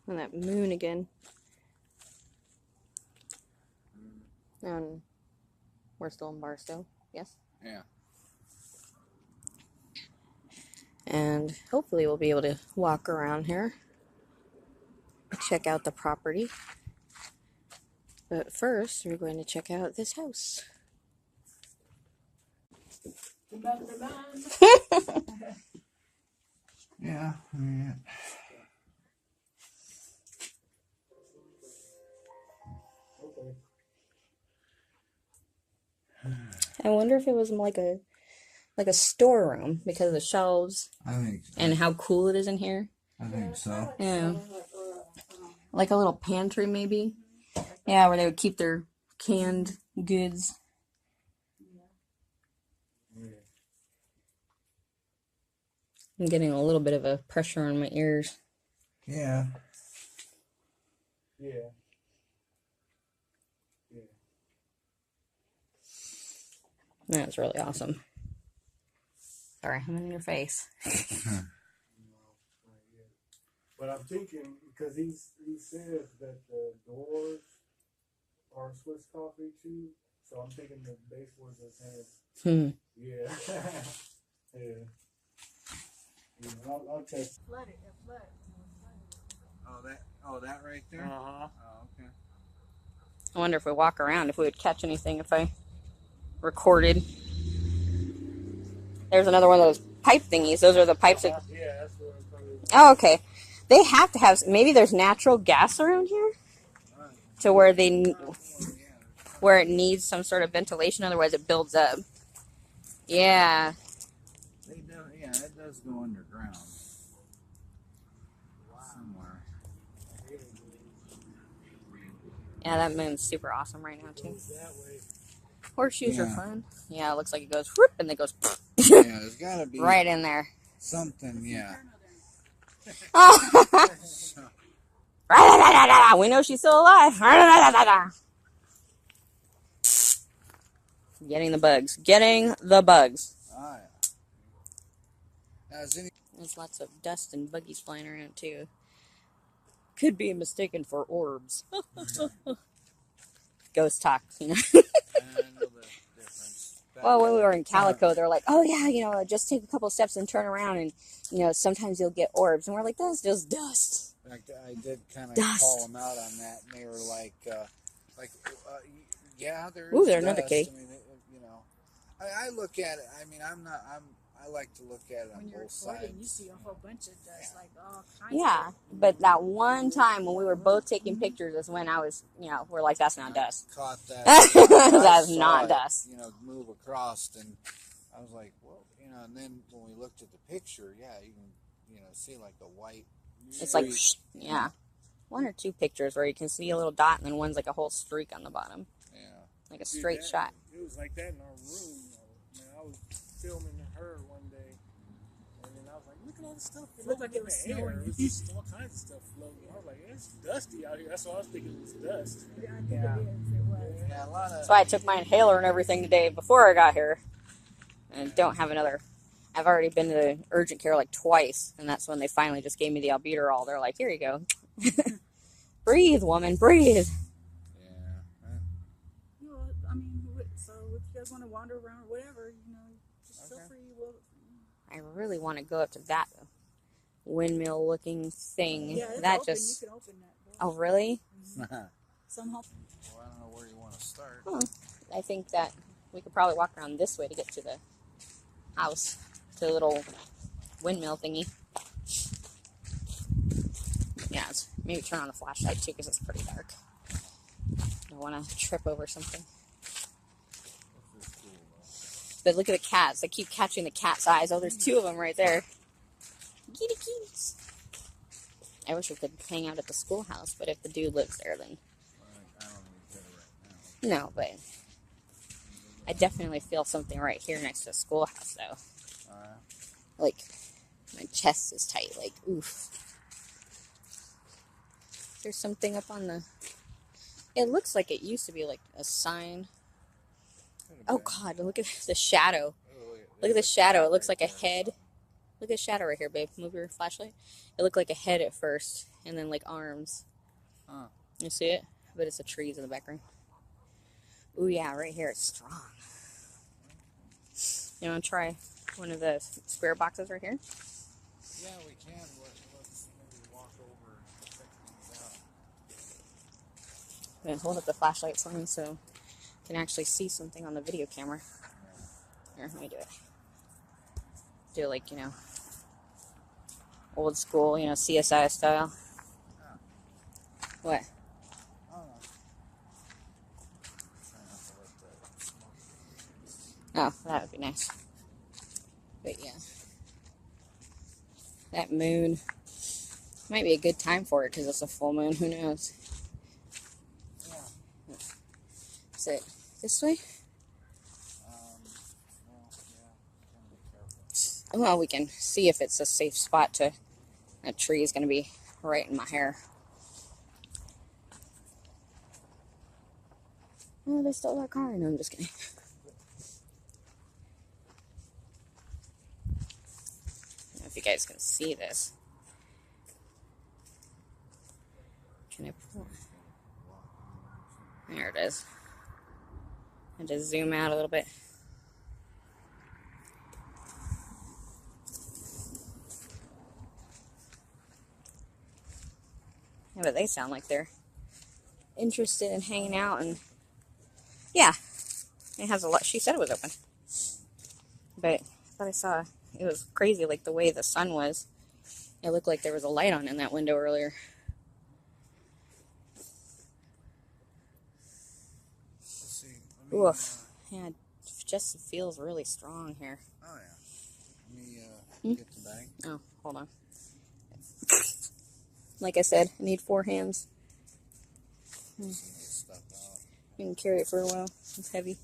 And that moon again. And we're still in Barstow, yes? Yeah. And hopefully we'll be able to walk around here, check out the property. But first, we're going to check out this house. Yeah. Yeah. I wonder if it was like a storeroom because of the shelves. I think so. And how cool it is in here. I think so. Yeah. Like a little pantry maybe. Yeah, where they would keep their canned goods. I'm getting a little bit of a pressure on my ears. Yeah. Yeah. That's really awesome. Sorry, I'm in your face. But I'm thinking, because he says that the doors are Swiss coffee too, so I'm thinking the baseboards are saying, yeah. Yeah. I'll test. Oh, that right there? Uh-huh. Oh, okay. I wonder if we walk around, if we would catch anything if I recorded. There's another one of those pipe thingies. Those are the pipes that... Yeah, that's what I'm talking about. Oh, okay. They have to have... Maybe there's natural gas around here? To where where it needs some sort of ventilation, otherwise it builds up. Yeah. Yeah, it does go underground. Somewhere. Yeah, that moon's super awesome right now, too. Horseshoes are fun. Yeah, it looks like it goes whoop, and it goes Yeah, there's gotta be right in there. something, yeah. We know she's still alive. Getting the bugs. Getting the bugs. Ah, yeah. There's lots of dust and buggies flying around, too. Could be mistaken for orbs. Ghost talk, you know. I know the difference. Well, when we were in Calico, they're like, oh, yeah, you know, just take a couple steps and turn around, and, you know, sometimes you'll get orbs. And we're like, that's just dust. In fact, I did kind of Dust. call them out on that, and they were like, yeah, there's Ooh, there's dust. another kitty. I mean, you know, I look at it. I mean, I like to look at it on both sides. You see a whole bunch of dust, like all kinds. Yeah, but that one time when we were both taking pictures is when I was, you know, we're like, that's not dust. Caught that. That's I not saw it, dust. You know, move across, and I was like, well, you know. And then when we looked at the picture, yeah, you can, you know, see like the white. It's like, yeah, one or two pictures where you can see a little dot, and then one's like a whole streak on the bottom. Yeah. Like a straight shot. It was like that in our room. Man, I was filming her one day, and then I was like, look at all the stuff. It looked like it was in the air. snowing. It was just all kinds of stuff floating. I was like, it's dusty out here. That's what I was thinking. It was dust. Yeah, I think it is. It was. Yeah, a lot of. So I took my inhaler and everything today before I got here. And don't have another. I've already been to the urgent care like twice, and that's when they finally just gave me the albuterol. They're like, here you go. Breathe, woman, breathe. Yeah. You know, I mean, so if you guys want to wander around or whatever, you know, just feel free. I really want to go up to that windmill-looking thing. Yeah, it's that open. just. You can open that. Oh, really? Somehow. Well, I don't know where you want to start. I think that we could probably walk around this way to get to the house, to the little windmill thingy. Yeah, maybe turn on the flashlight too, because it's pretty dark. Don't want to trip over something. But look at the cats. I keep catching the cat's eyes. Oh, there's two of them right there. Kitty kitties. I wish we could hang out at the schoolhouse, but if the dude lives there, then... I don't need to right now. No, but... I definitely feel something right here next to the schoolhouse, though. Like, my chest is tight. Like, oof. There's something up on the... It looks like it used to be, like, a sign. Oh, God, look at the shadow. Look at the shadow. It looks like a head. Look at the shadow right here, babe. Move your flashlight. It looked like a head at first, and then like arms. Huh. You see it? But it's the trees in the background. Ooh, yeah, right here. It's strong. You want to try one of the spirit boxes right here? Yeah, we can. Let's maybe walk over and check things out. And hold up the flashlight for me so you can actually see something on the video camera. Here, let me do it. Do like, you know, old school, you know, CSI style. What? Oh, that would be nice. But yeah. That moon might be a good time for it because it's a full moon. Who knows? Yeah. Is it this way? Well, yeah. Gotta be careful. Well, we can see if it's a safe spot to. That tree is going to be right in my hair. Oh, they stole our car. No, I'm just kidding. I don't know if you guys can see this. Can I pull? There it is. And just zoom out a little bit. Yeah, but they sound like they're interested in hanging out, and yeah, it has a lot. She said it was open, but I thought I saw it was crazy, like the way the sun was. It looked like there was a light on in that window earlier. Let's see. Oof. Yeah, it just feels really strong here. Oh, yeah. Let me get the bag. Oh, hold on. Like I said, I need 4 hands. See this stuff out. You can carry it for a while. It's heavy.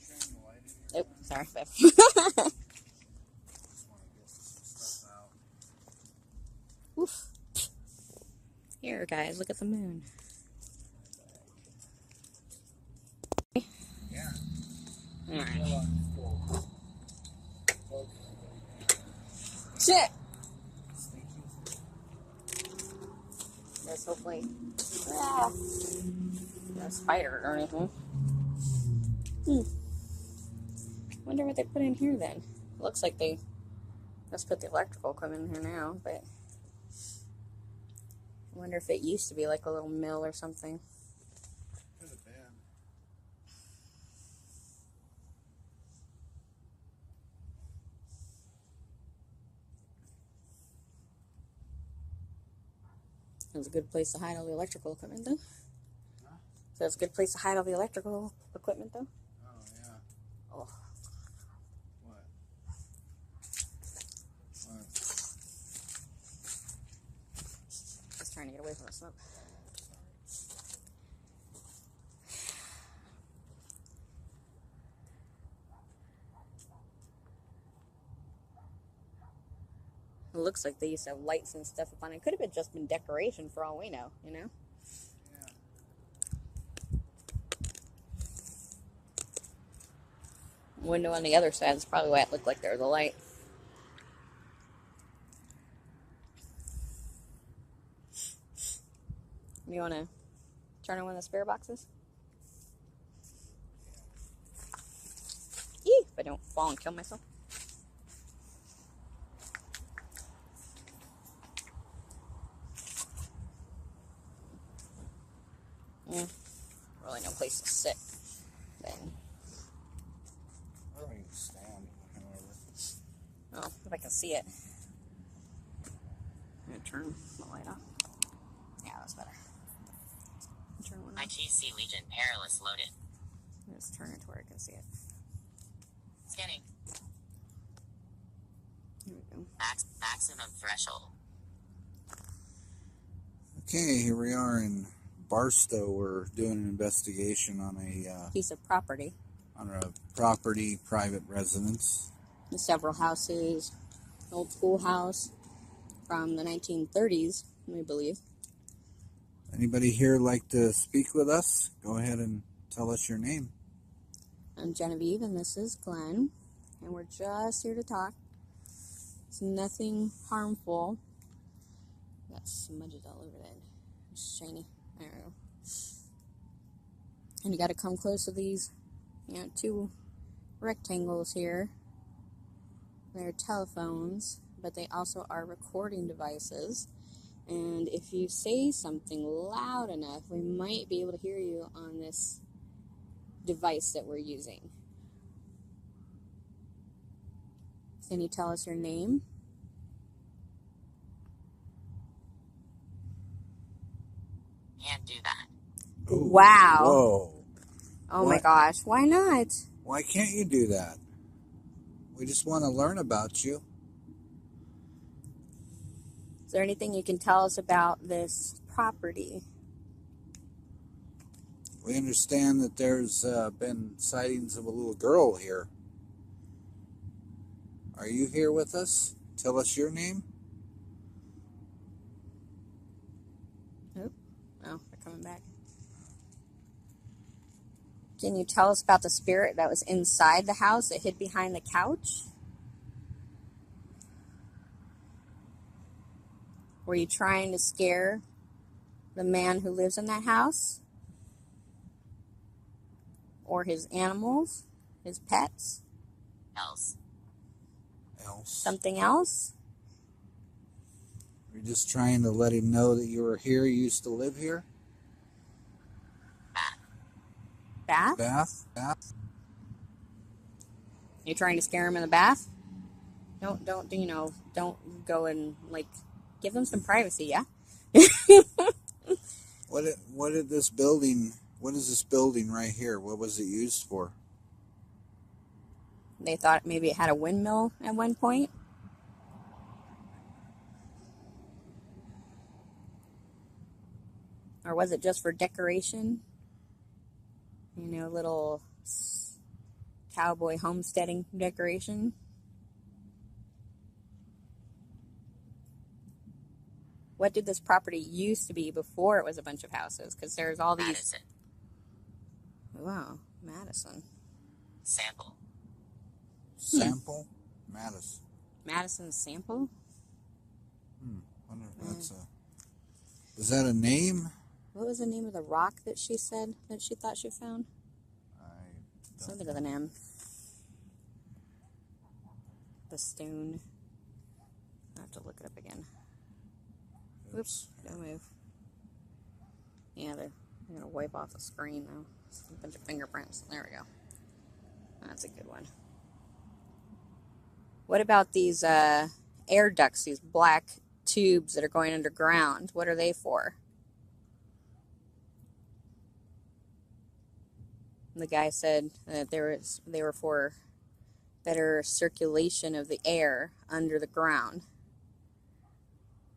Turn the light in here. Oh, sorry, babe. Just want to get some stuff out. Oof. Here, guys, look at the moon. Yeah. All right. Hold on. Shit. There's hopefully no spider or anything. Wonder what they put in here then. Looks like they just put the electrical equipment in here now, but I wonder if it used to be like a little mill or something. Could have been. It was a good place to hide all the electrical equipment, though. Huh? So it's a good place to hide all the electrical equipment, though. Oh, yeah. Oh, What? just trying to get away from the smoke. It looks like they used to have lights and stuff up on it. Could have just been decoration for all we know, you know? Yeah. Window on the other side is probably why it looked like there was a light. You want to turn on one of the spare boxes? Eee, if I don't fall and kill myself. Really no place to sit then. I don't even stand, however. Oh, if I can see it. I'm gonna turn the light off. Yeah, that's better. Turn one off. ITC Legion Perilous loaded. Just turn it to where I can see it. Scanning. Here we go. Maximum threshold. Okay, here we are in Barstow. We're doing an investigation on a Piece of property. property, private residence. There's several houses. Old schoolhouse from the 1930s, I believe. Anybody here like to speak with us? Go ahead and tell us your name. I'm Genevieve, and this is Glen, and we're just here to talk. It's nothing harmful. Got smudges all over that. It's shiny. There we go. And you got to come close to these, two rectangles here. They're telephones, but they also are recording devices. And if you say something loud enough, we might be able to hear you on this device that we're using. Can you tell us your name? Can't do that. Ooh, Wow. Whoa. Oh my What? gosh, why not? Why can't you do that? We just want to learn about you. Is there anything you can tell us about this property? We understand that there's been sightings of a little girl here. Are you here with us? Tell us your name. Oh, they're coming back. Can you tell us about the spirit that was inside the house that hid behind the couch? Were you trying to scare the man who lives in that house? Or his animals? His pets? Else. Something else? You're just trying to let him know that you were here, you used to live here? Bath? Bath? You're trying to scare him in the bath? Don't go and, give them some privacy, yeah? What is this building right here? What was it used for? They thought maybe it had a windmill at one point. Or was it just for decoration? Little cowboy homesteading decoration. What did this property used to be before it was a bunch of houses? Because there's all these... Madison. Wow, Madison. Sample. Sample? Madison. Madison Sample? Wonder if that's is that a name? What was the name of the rock that she said that she thought she found? Something with an M. The stone. I have to look it up again. Oops, don't move. Yeah, they're going to wipe off the screen now. It's a bunch of fingerprints. There we go. That's a good one. What about these air ducts, these black tubes that are going underground? What are they for? The guy said that they were for better circulation of the air under the ground.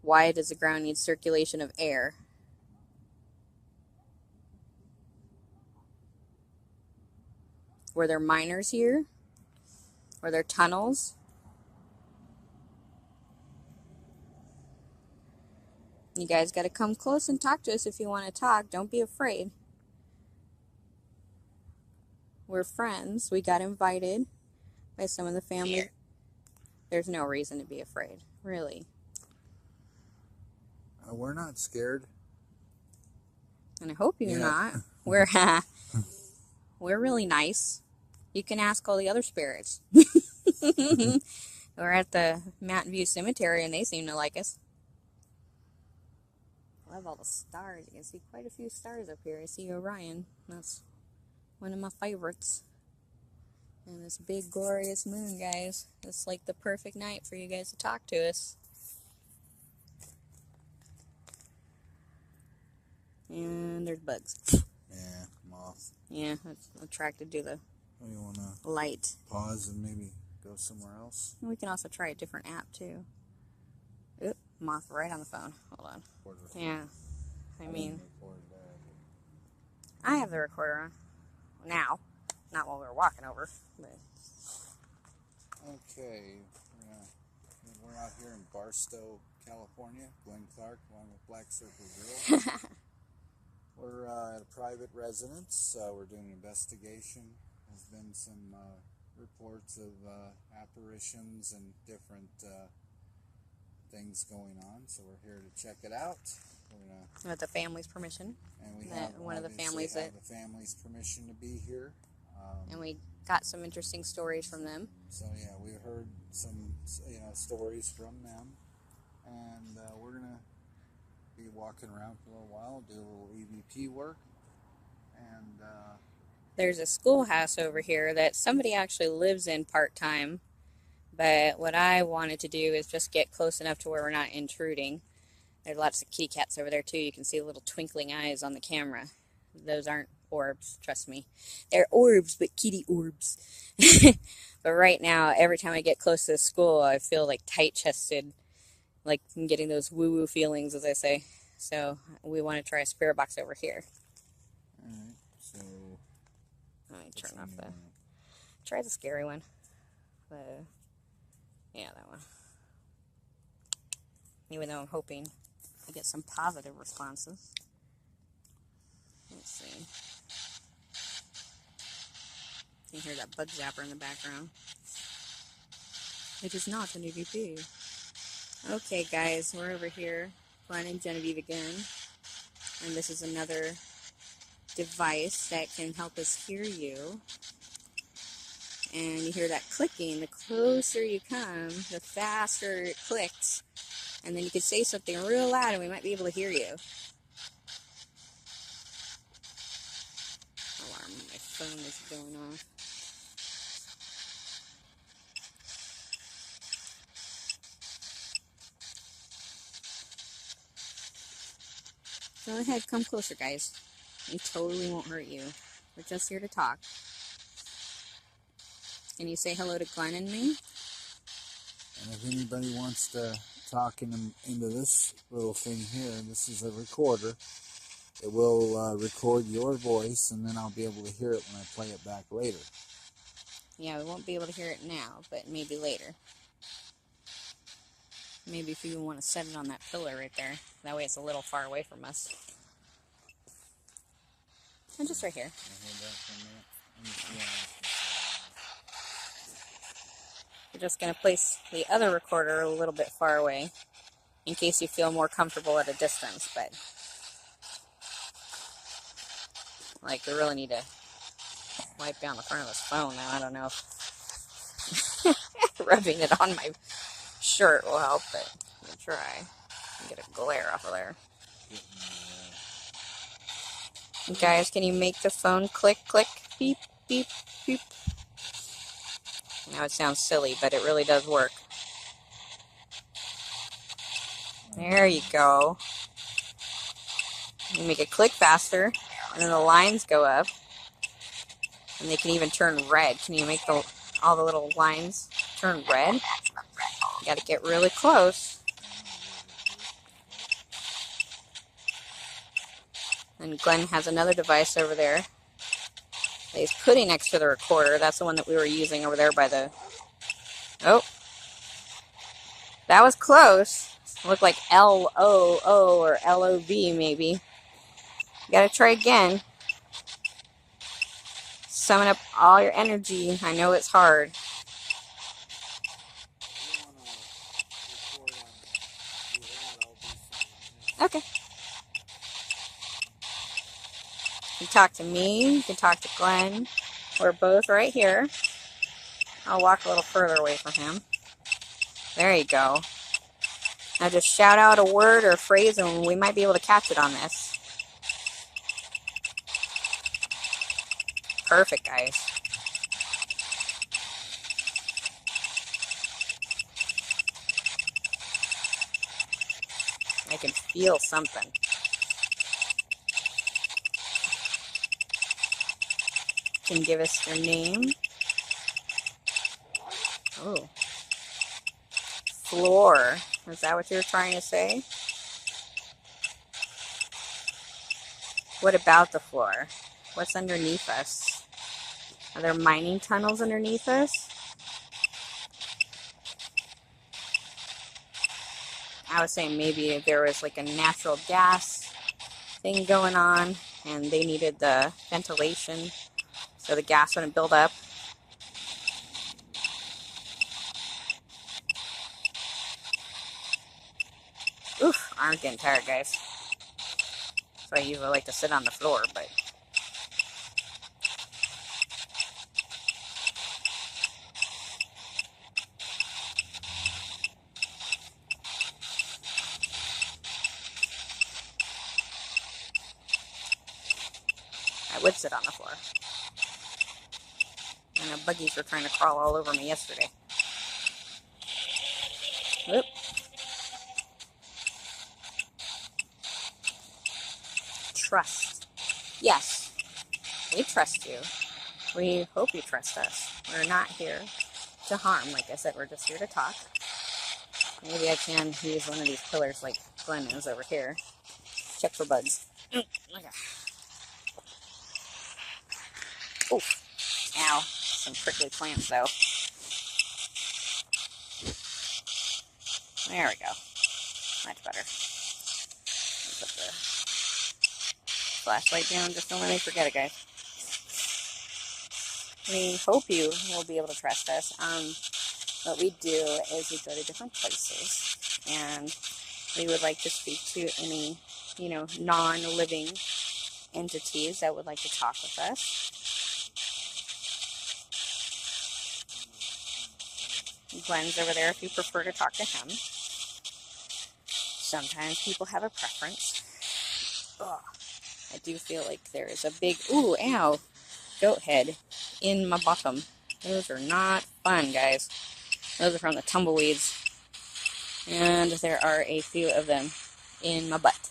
Why does the ground need circulation of air? Were there miners here? Were there tunnels? You guys got to come close and talk to us if you want to talk. Don't be afraid. We're friends. We got invited by some of the family. Here. There's no reason to be afraid, really. We're not scared. And I hope you're Yeah. not. We're really nice. You can ask all the other spirits. We're at the Mountain View Cemetery, and they seem to like us. I love all the stars. You can see quite a few stars up here. I see Orion. That's one of my favorites. And this big, glorious moon, guys. It's like the perfect night for you guys to talk to us. And there's bugs. Yeah, moth. Yeah, it's attracted to the Do you want to light. pause and maybe go somewhere else? We can also try a different app, too. Oop, moth right on the phone. Hold on. Yeah, I mean, I have the recorder on. Now. Not while we were walking over. But. Okay. We're out here in Barstow, California. Glen Clark, along with BlakCircleGirl. We're at a private residence. We're doing an investigation. There's been some reports of apparitions and different things going on, so we're here to check it out. We're gonna, with the family's permission. and we That have one of the obviously families have that- the family's permission to be here. And we got some interesting stories from them. So yeah, we heard some stories from them, and we're gonna be walking around for a little while, do a little EVP work, and There's a schoolhouse over here that somebody actually lives in part-time, but what I wanted to do is just get close enough to where we're not intruding. There's lots of kitty cats over there too. You can see little twinkling eyes on the camera. Those aren't orbs, trust me. They're orbs, but kitty orbs. But right now, every time I get close to the school, I feel like tight-chested, like I'm getting those woo-woo feelings, as I say. So we want to try a spirit box over here. alright, so Let me turn off the... Try the scary one. Yeah, that one. Even though I'm hoping to get some positive responses. Let's see. You can hear that bug zapper in the background. It is not an EVP. Okay, guys, we're over here. Glen and Genevieve again. And this is another device that can help us hear you. And you hear that clicking. The closer you come, the faster it clicks. And then you could say something real loud and we might be able to hear you. Alarm on my phone is going off. Go ahead, come closer, guys. We totally won't hurt you. We're just here to talk. Can you say hello to Glen and me? And if anybody wants to talk into this little thing here, this is a recorder. It will record your voice, and then I'll be able to hear it when I play it back later. Yeah, we won't be able to hear it now, but maybe later. Maybe if you want to set it on that pillar right there. That way it's a little far away from us. And just right here. Hold that for a minute. Yeah. We're just going to place the other recorder a little bit far away in case you feel more comfortable at a distance, but like we really need to wipe down the front of this phone now. I don't know if rubbing it on my shirt will help, but I'm going to try and get a glare off of there. Guys, can you make the phone click, click, beep, beep, beep? Now it sounds silly, but it really does work. There you go. You make it click faster, and then the lines go up, and they can even turn red. Can you make all the little lines turn red? You gotta get really close. And Glen has another device over there that he's putting next to the recorder. That's the one that we were using over there by the... Oh. That was close. It looked like L-O-O or L-O-V maybe. You gotta try again. Summon up all your energy. I know it's hard. Okay. You can talk to me, you can talk to Glen. We're both right here. I'll walk a little further away from him. There you go. Now just shout out a word or a phrase and we might be able to catch it on this. Perfect, guys. I can feel something. Can give us their name. Oh. Floor. Is that what you were trying to say? What about the floor? What's underneath us? Are there mining tunnels underneath us? I was saying maybe there was like a natural gas thing going on and they needed the ventilation so the gas wouldn't build up. Oof, I'm getting tired, guys. So I usually like to sit on the floor, but I would sit on the floor. And the buggies were trying to crawl all over me yesterday. Whoop. Trust. Yes, we trust you. We hope you trust us. We're not here to harm. Like I said, we're just here to talk. Maybe I can use one of these pillars like Glen is over here. Check for bugs. Okay. Oh, ow. Some prickly plants, though. There we go. Much better. Put the flashlight down. Just don't let me forget it, guys. We hope you will be able to trust us. What we do is we go to different places, and we would like to speak to any, non-living entities that would like to talk with us. Glen's over there if you prefer to talk to him. Sometimes people have a preference. Ugh. I do feel like there is a big, ooh, ow, goat head in my bottom. Those are not fun, guys. Those are from the tumbleweeds. And there are a few of them in my butt.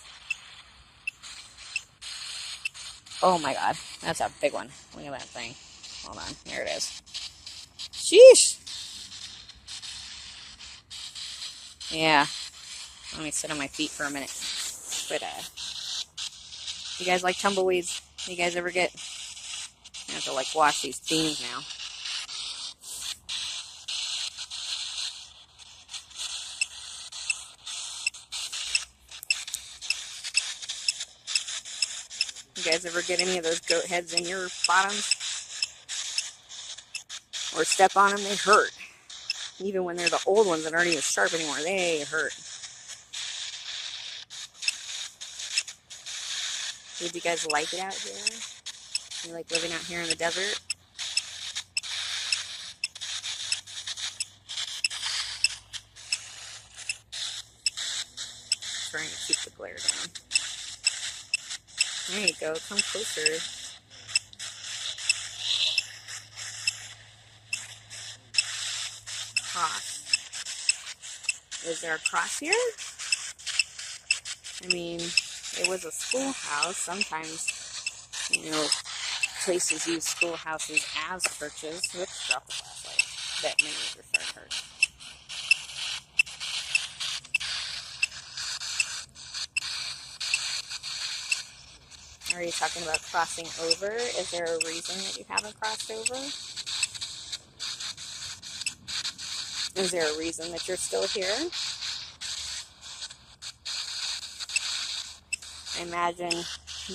Oh my god, that's a big one. Look at that thing. Hold on, here it is. Sheesh! Yeah. Let me sit on my feet for a minute. But, you guys like tumbleweeds? You guys ever get... I have to, wash these beans now. You guys ever get any of those goat heads in your bottoms? Or step on them? They hurt. Even when they're the old ones that aren't even sharp anymore, they hurt. Did you guys like it out here? You like living out here in the desert? Trying to keep the glare down. There you go, come closer. Cross. Is there a cross here? I mean, it was a schoolhouse. Sometimes, places use schoolhouses as churches. Whoops, drop the flashlight. That may make your start hurt. Are you talking about crossing over? Is there a reason that you haven't crossed over? Is there a reason that you're still here? I imagine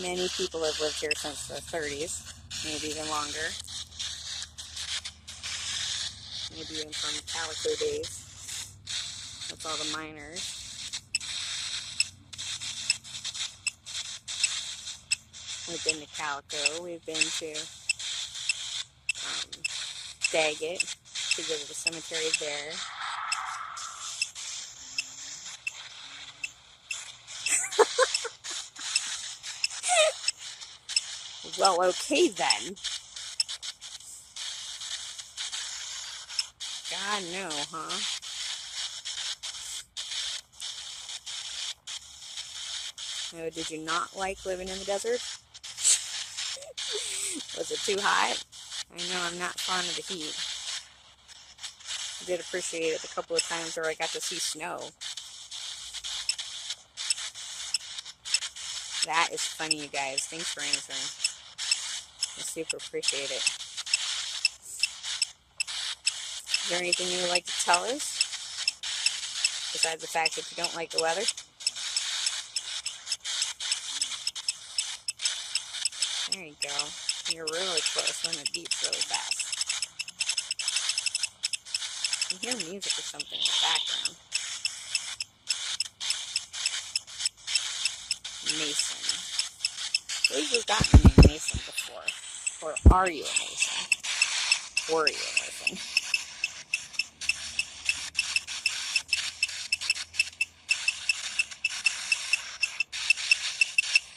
many people have lived here since the 30s, maybe even longer. Maybe even from Calico days. That's all the miners. We've been to Calico. We've been to Daggett to go to the cemetery there. Well, okay then. God, no, huh? No, did you not like living in the desert? Was it too hot? I know I'm not fond of the heat. I did appreciate it the couple of times where I got to see snow. That is funny, you guys. Thanks for answering. I super appreciate it. Is there anything you would like to tell us? Besides the fact that you don't like the weather? There you go. You're really close when it beeps really fast. You can hear music or something in the background. Mason. I believe we've gotten the name Mason before. Or are you a Mason? Were you a Mason?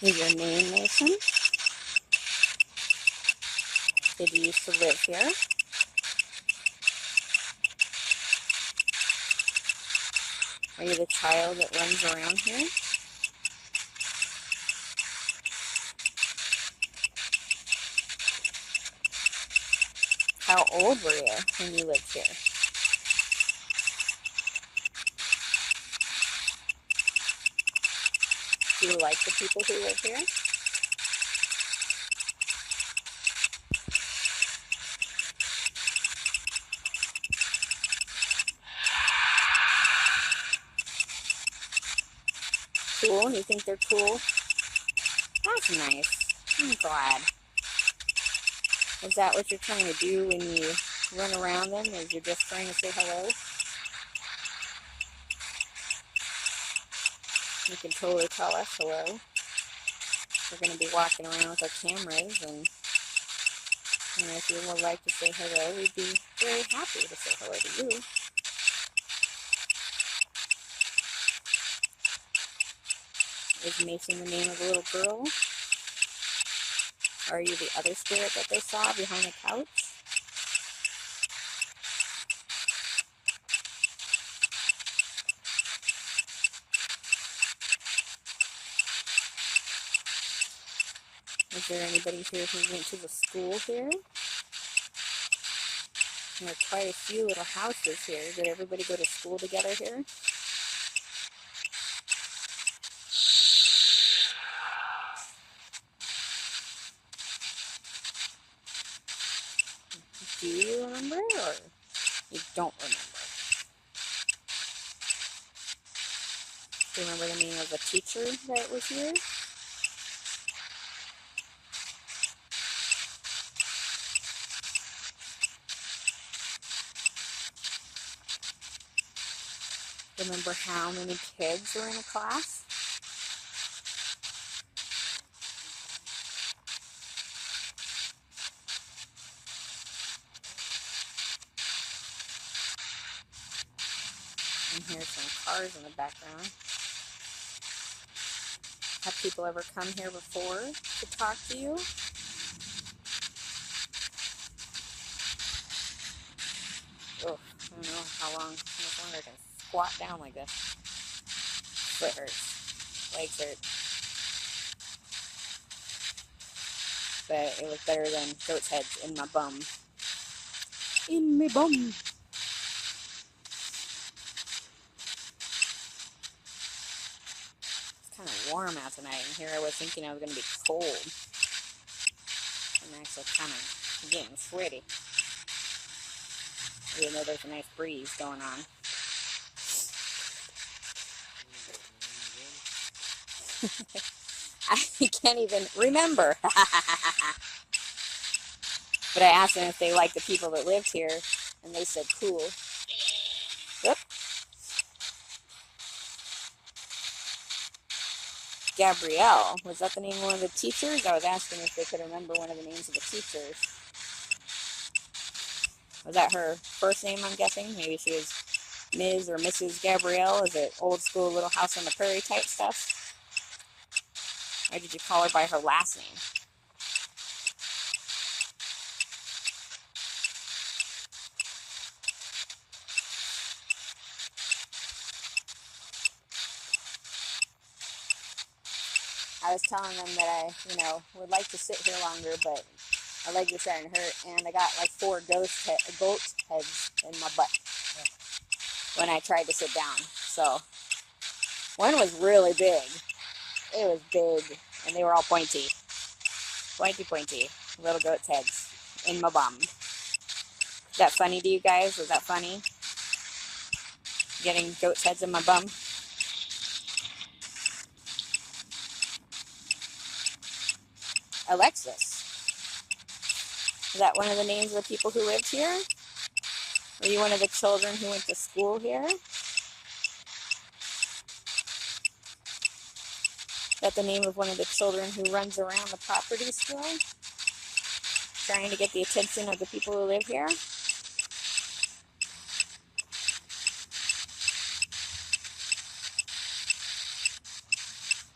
Is your name Mason? Did you used to live here? Are you the child that runs around here? How old were you when you lived here? Do you like the people who live here? Cool? You think they're cool? That's nice. I'm glad. Is that what you're trying to do when you run around them? Is you're just trying to say hello? You can totally tell us hello. We're going to be walking around with our cameras, and if you would like to say hello, we'd be very happy to say hello to you. Is Mason the name of a little girl? Are you the other spirit that they saw behind the couch? Is there anybody here who went to the school here? There are quite a few little houses here. Did everybody go to school together here? Do you remember, or you don't remember? Do you remember the name of the teacher that was here? Remember how many kids were in a class? And here's some cars in the background. Have people ever come here before to talk to you? Oh, I don't know how long I can squat down like this. Foot hurts. Legs hurt. But it was better than goat's heads in my bum. In my bum. It's kind of warm out tonight, and here I was thinking I was going to be cold. I'm actually kind of getting sweaty. Even though there's a nice breeze going on. I can't even remember. But I asked them if they liked the people that lived here, and they said cool. Whoop. Gabrielle, was that the name of one of the teachers? I was asking if they could remember one of the names of the teachers. Was that her first name, I'm guessing? Maybe she was Ms. or Mrs. Gabrielle. Is it old school Little House on the Prairie type stuff? Or did you call her by her last name? I was telling them that I, would like to sit here longer, but my legs are starting to hurt, and I got like 4 goat heads in my butt when I tried to sit down. So, one was really big. It was big, and they were all pointy. Pointy, little goat's heads in my bum. Is that funny to you guys? Was that funny? Getting goat's heads in my bum? Alexis, Is that one of the names of the people who lived here? Were you one of the children who went to school here? Is that the name of one of the children who runs around the property still? Trying to get the attention of the people who live here?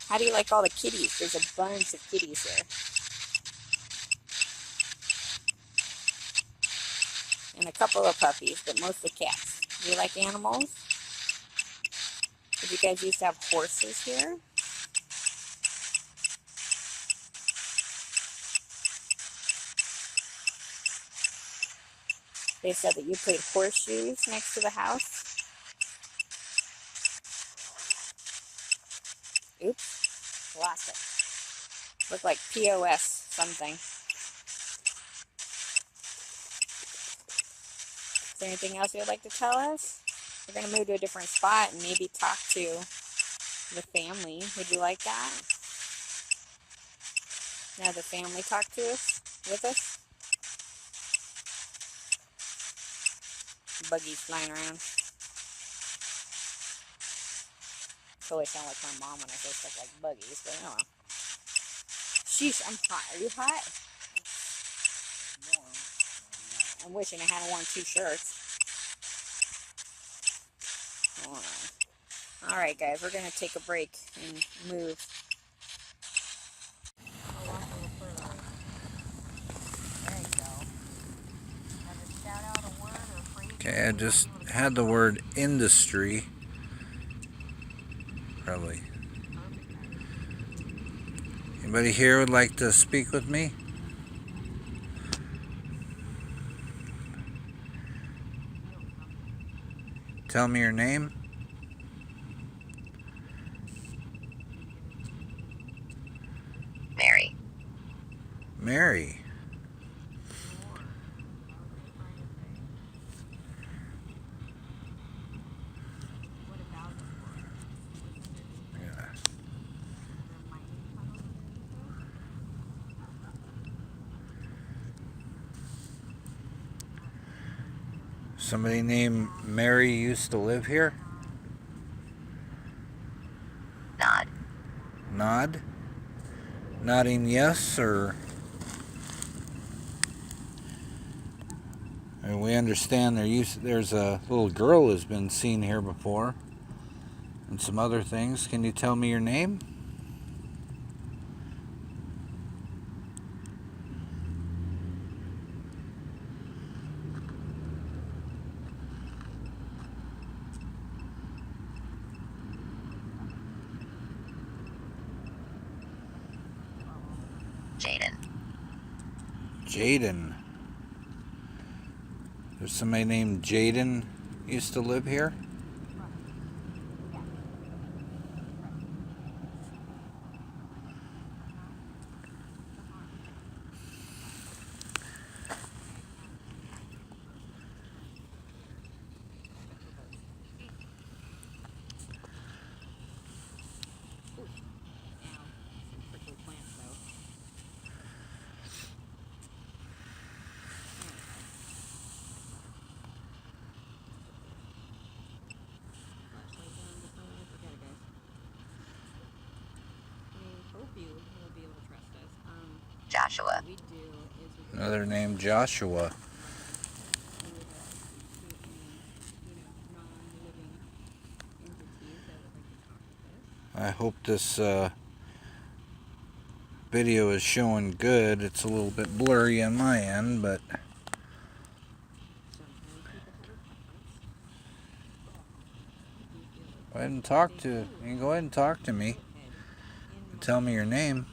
How do you like all the kitties? There's a bunch of kitties here. And a couple of puppies, but mostly cats. Do you like animals? Did you guys used to have horses here? They said that you played horseshoes next to the house. Oops, lost it. Looked like POS something. Is there anything else you'd like to tell us? We're going to move to a different spot and maybe talk to the family. Would you like that? Now the family talk to us, with us? Buggies flying around. Totally sound like my mom when I say stuff like buggies, but I don't know. Sheesh, I'm hot. Are you hot? I'm wishing I hadn't worn 2 shirts. Hold on. Alright guys, we're going to take a break and move. There you go. Shout out a word or phrase. Okay, I just had the word industry. Probably. Anybody here would like to speak with me? Tell me your name. Mary. Mary. Yeah. Somebody named Mary used to live here? Nod. Nod? Nodding yes, or... And we understand there's a little girl who's been seen here before. And some other things. Can you tell me your name? Jaden. Jaden. There's somebody named Jaden used to live here? Joshua. Another name, Joshua. I hope this video is showing good. It's a little bit blurry on my end, but go ahead and talk to you. Can go ahead and talk to me. Tell me your name.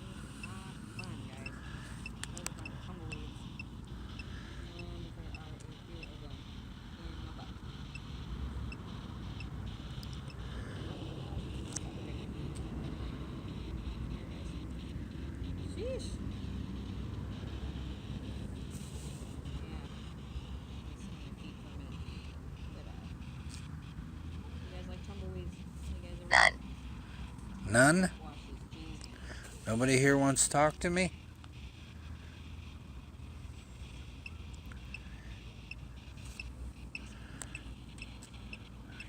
None. None? Nobody here wants to talk to me?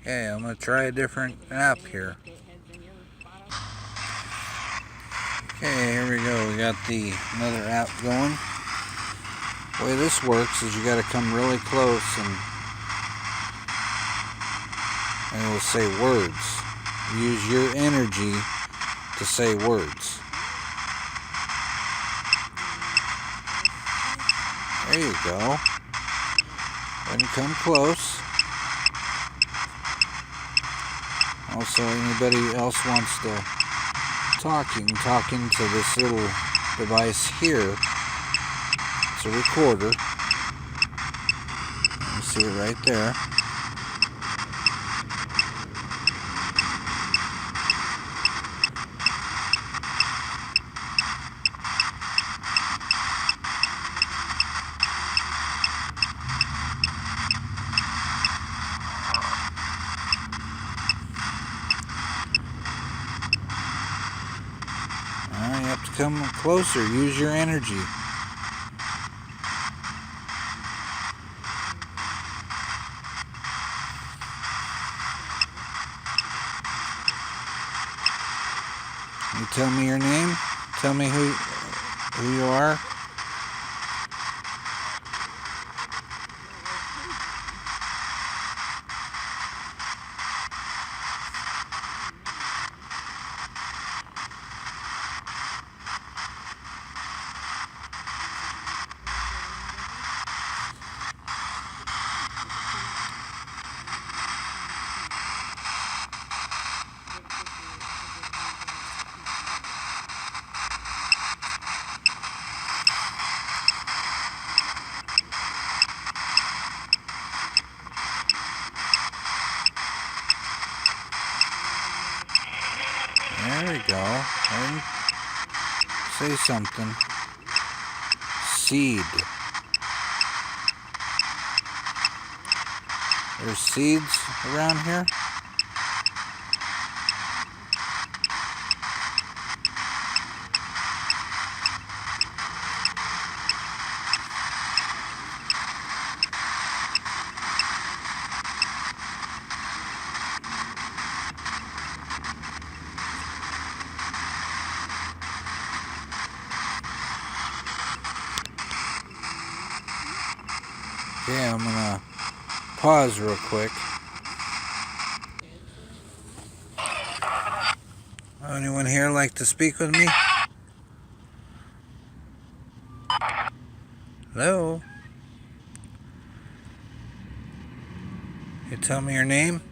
Okay, I'm going to try a different app here. Okay, here we go. We got another app going. The way this works is you got to come really close and it will say words. Use your energy to say words. There you go. Then come close. Also, anybody else wants to talk, you can talk into this little device here. It's a recorder. You see it right there. You have to come closer. Use your energy. You tell me your name. Tell me who you are. There we go. And say something. Seed. There's seeds around here. Okay, I'm gonna pause real quick. Anyone here like to speak with me? Hello? You tell me your name?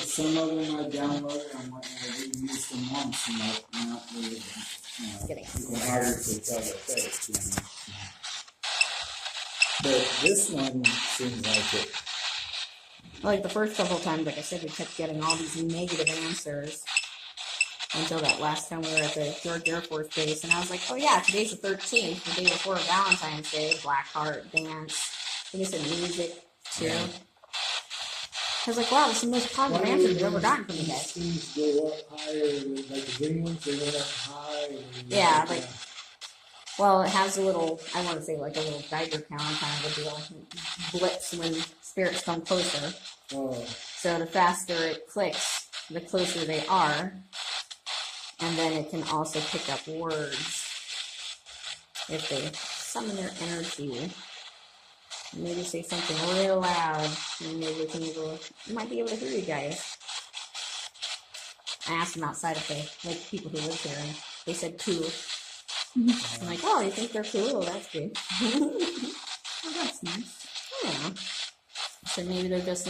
Some of them I downloaded and I didn't use them once and I'm not really, it's harder to tell the face, But this one seems like it. Like the first couple of times, like I said, we kept getting all these negative answers until that last time we were at the George Air Force Base, and I was like, oh yeah, today's the 13th, the day before Valentine's Day, Black Heart, dance, I think it's music too. Yeah. I was like, wow, this is the most positive answer we've ever gotten from you guys. Things go up higher, like the green ones, they went up high. Yeah, like, well, it has a little, I want to say like a little Geiger counter kind of a deal. Blips when spirits come closer. Oh. So the faster it clicks, the closer they are. And then it can also pick up words if they summon their energy. Maybe say something real loud, and maybe we can might be able to hear you guys. I asked them outside if they like people who live here, and they said cool. I'm like, oh, you think they're cool? Oh, that's good. Oh, that's nice. Yeah. So maybe they're just,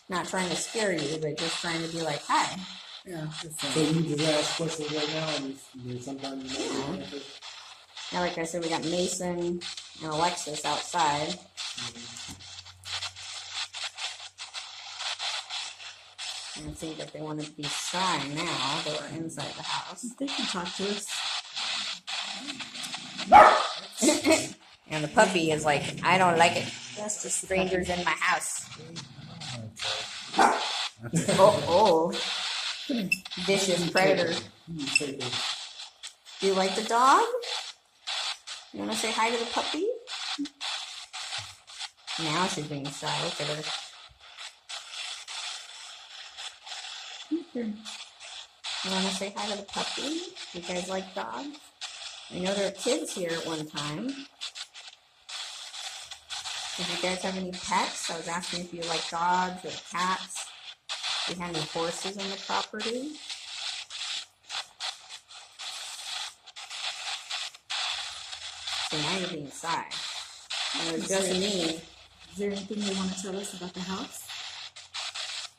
not trying to scare you, but just trying to be like, hi. Yeah. So you just ask questions right now, and you sometimes you know. Yeah, like I said, we got Mason and Alexis outside. And it seems like they wanted to be shy now. They were inside the house. They can talk to us. And the puppy is like, I don't like it. That's just the Strangers puppy. in my house. Okay. Oh. Vicious predator. Do you like the dog? You want to say hi to the puppy? Now she's being shy. Look at her. You want to say hi to the puppy? You guys like dogs? I know there were kids here at one time. Did you guys have any pets? I was asking if you like dogs or cats. Do you have any horses on the property? So now you're being shy. And it was just me. Is there anything you want to tell us about the house?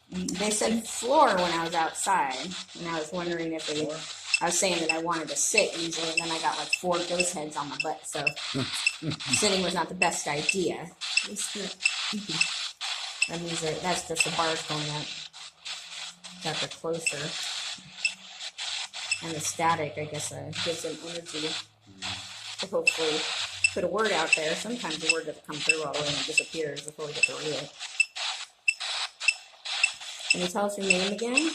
They said floor when I was outside, and I was wondering if they. I was saying that I wanted to sit usually, and then I got like 4 ghost heads on my butt, so sitting was not the best idea. That means that's just the bars going up. Got the closer, and the static, I guess, gives them energy to hopefully put a word out there. Sometimes the word doesn't come through all the way and it disappears before we get to read it. Can you tell us your name again?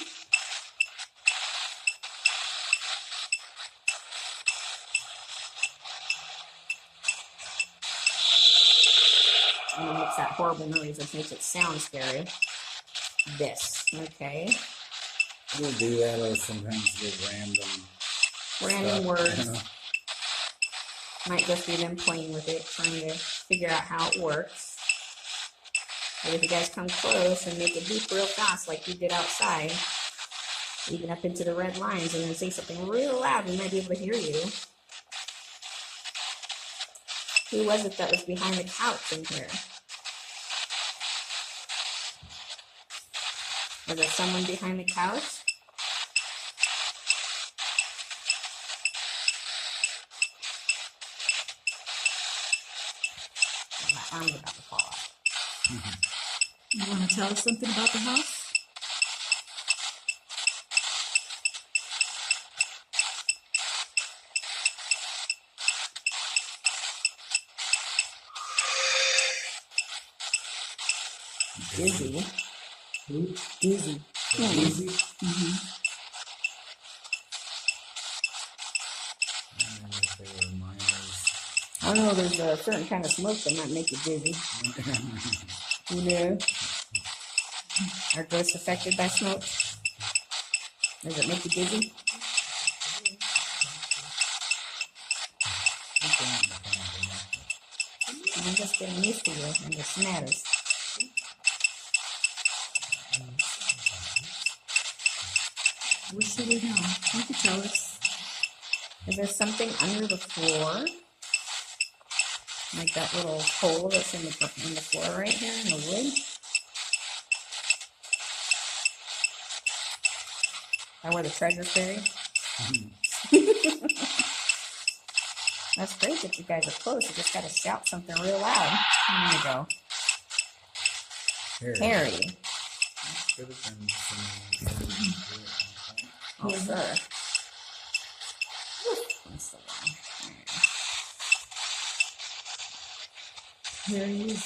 And it makes that horrible noise which makes it sound scary. This, okay. We'll do that, or sometimes get Random words. You know? Might just be them playing with it, trying to figure out how it works. But if you guys come close and make it beep real fast like you did outside, even up into the red lines, and then say something real loud, we might be able to hear you. Who was it that was behind the couch in here? Was there someone behind the couch? My arm's about to fall off. You want to tell us something about the house? Dizzy. Who? Dizzy. Easy? Mm-hmm. I don't know, there's a certain kind of smoke that might make you dizzy. You know? Are ghosts affected by smoke? Does it make you dizzy? I'm just getting used to you and the smatters. What should we know? You can tell us. Is there something under the floor? Like that little hole that's in the floor right here in the wood? That where the treasure's buried? That's great that you guys are close. You just gotta shout something real loud. There you go. Harry. Could have been some. Oh, sure. That's the one. Harry,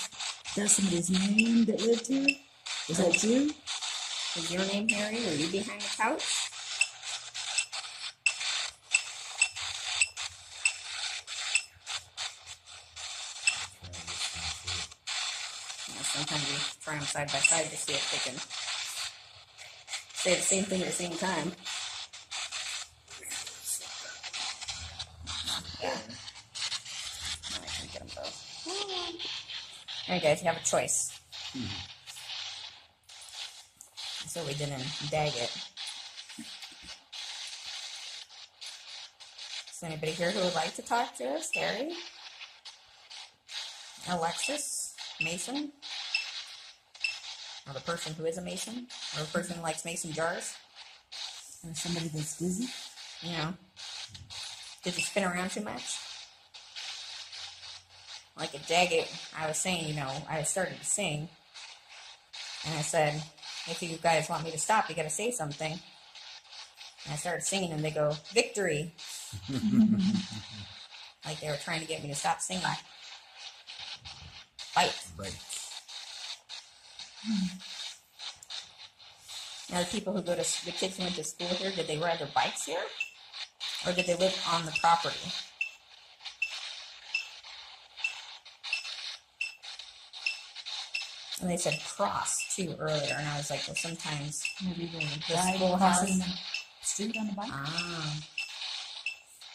that's somebody's name that lived here? Is that you? Is your name Harry? Were you behind the couch? Sometimes you try them side by side to see if they can say the same thing at the same time. Yeah. I can get them both. Alright guys, you have a choice. So we didn't dag it. Is anybody here who would like to talk to us? Harry? Alexis? Mason? Or the person who is a mason? Or a person who likes mason jars? Or somebody that's dizzy? You know? Did you spin around too much? Like a Daggett, I was saying, you know, I started to sing. And I said, if you guys want me to stop, you got to say something. And I started singing, and they go, victory. Like they were trying to get me to stop singing. Fight. Right. Now, the people who go to, the kids who went to school here, did they ride their bikes here? Or did they live on the property? And they said cross, too, earlier. And I was like, well, sometimes Maybe they the ride schoolhouse. crossing the street on the bike. Ah.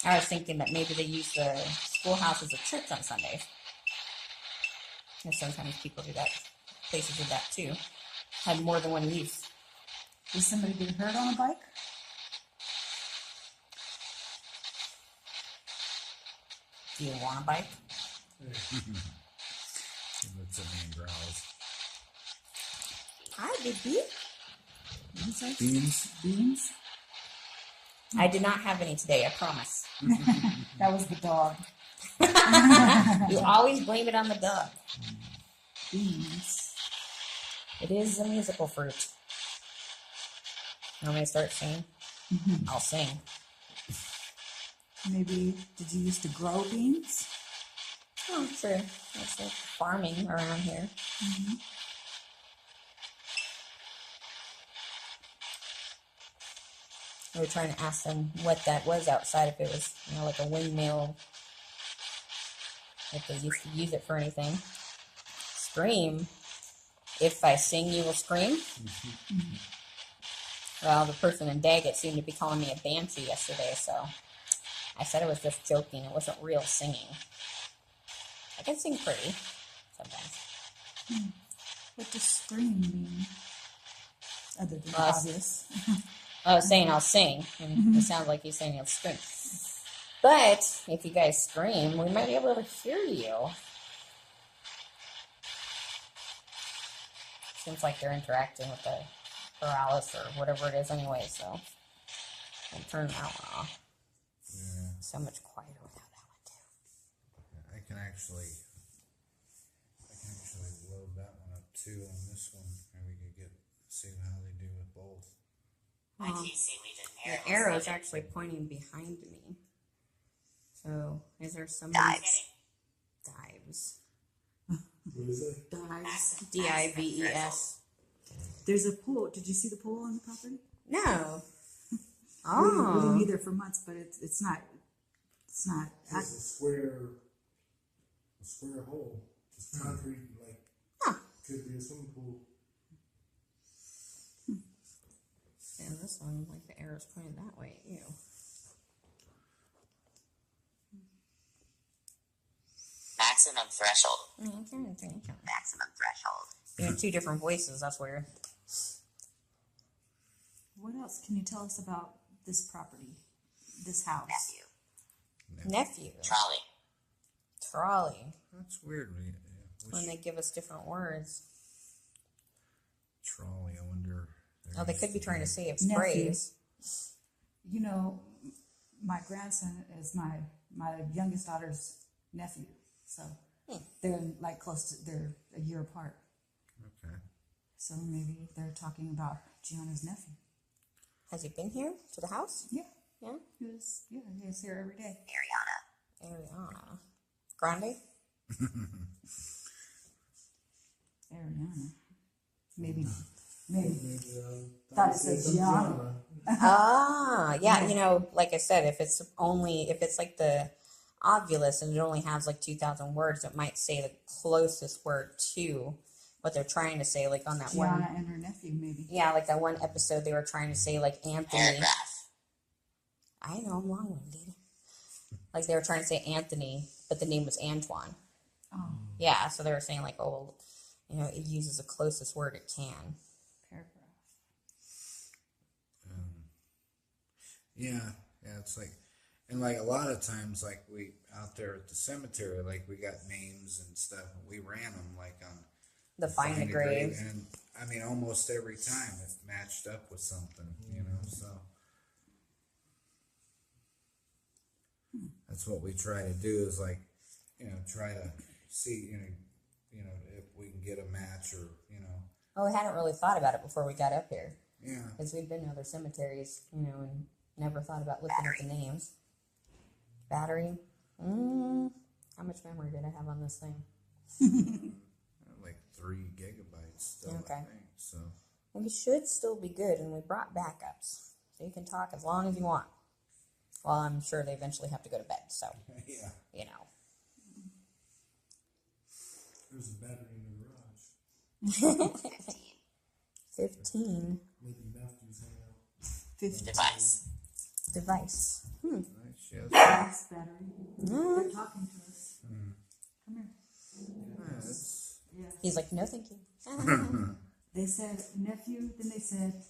I was thinking that maybe they use the schoolhouse as a church on Sundays. And sometimes people do that. Places do that, too. Had more than one use. Did somebody get hurt on a bike? Do you want a bike? He looks at me and growls. Hi, baby. Beans? Beans? I did not have any today, I promise. That was the dog. You always blame it on the dog. Beans. It is a musical fruit. You want me to start singing? I'll sing. Maybe, did you used to grow beans? Oh, true. That's like farming around here. We were trying to ask them what that was outside, if it was, you know, like a windmill, if they used to use it for anything. Scream. If I sing, you will scream. Well, the person in Daggett seemed to be calling me a banshee yesterday, so I said I was just joking. It wasn't real singing. I can sing pretty sometimes. What does scream mean? Other than Well, obvious. I was saying I'll sing, and it sounds like he's saying he'll scream. But if you guys scream, we might be able to hear you. Seems like they're interacting with the paralysis or whatever it is anyway, so I'll turn that one off. Yeah. So much quieter without that one too. I can actually load that one up too on this one, and we can see how they do with both. My TC Legion The arrow is actually pointing behind me. So is there some dives. dives? What is it? Dives. Dives. There's a pool. Did you see the pool on the property? No. We Oh. didn't be there for months, but it's not. It's a square hole. It's concrete, like could be a swimming pool. Yeah, this one, like the arrow's pointing that way. Ew. Maximum threshold. Maximum Maximum threshold. You have two different voices. That's weird. What else can you tell us about this property, this house? Nephew. Nephew. Trolley. That's weird. When they give us different words. Trolley, I wonder. Oh, they could be trying to say it's Nephew. phrase. You know, my grandson is my youngest daughter's nephew, so they're like they're a year apart. Okay. So maybe they're talking about Gianna's nephew. Has he been here to the house? Yeah. Yeah. He's here every day. Ariana. Grande? Ariana. Maybe. Thought it said Gianna. Ah, yeah, you know, like I said, if it's like the ovulus and it only has like 2,000 words, it might say the closest word to what they're trying to say, like on that Gianna one. and her nephew, maybe. Yeah, like that one episode they were trying to say like Anthony. Paragraph. I know, I'm long-winded. Like they were trying to say Anthony, but the name was Antoine. Oh, Yeah, so they were saying like, oh, well, you know, it uses the closest word it can. paragraph. Yeah, it's like, and like a lot of times, like we out there at the cemetery, like we got names and stuff, and we ran them like on The Find a Grave. and I mean, almost every time it matched up with something, you know. So that's what we try to do is like, you know, try to see, you know, if we can get a match or you know, Oh, I hadn't really thought about it before we got up here. Yeah. Because we've been to other cemeteries, you know, and never thought about looking at the names. Battery. How much memory did I have on this thing? Like 3 gigabytes still, Okay. I think. So. And we should still be good, and we brought backups. So you can talk as long as you want. Well, I'm sure they eventually have to go to bed, so, Yeah. you know. There's a battery in the garage. 15. Maybe Matthew's hang out. 50 Device. Device. Nice, yes. device battery. Mm. They're talking to us. Come here. Yes. Yeah. He's like, no, thank you. They said nephew, then they said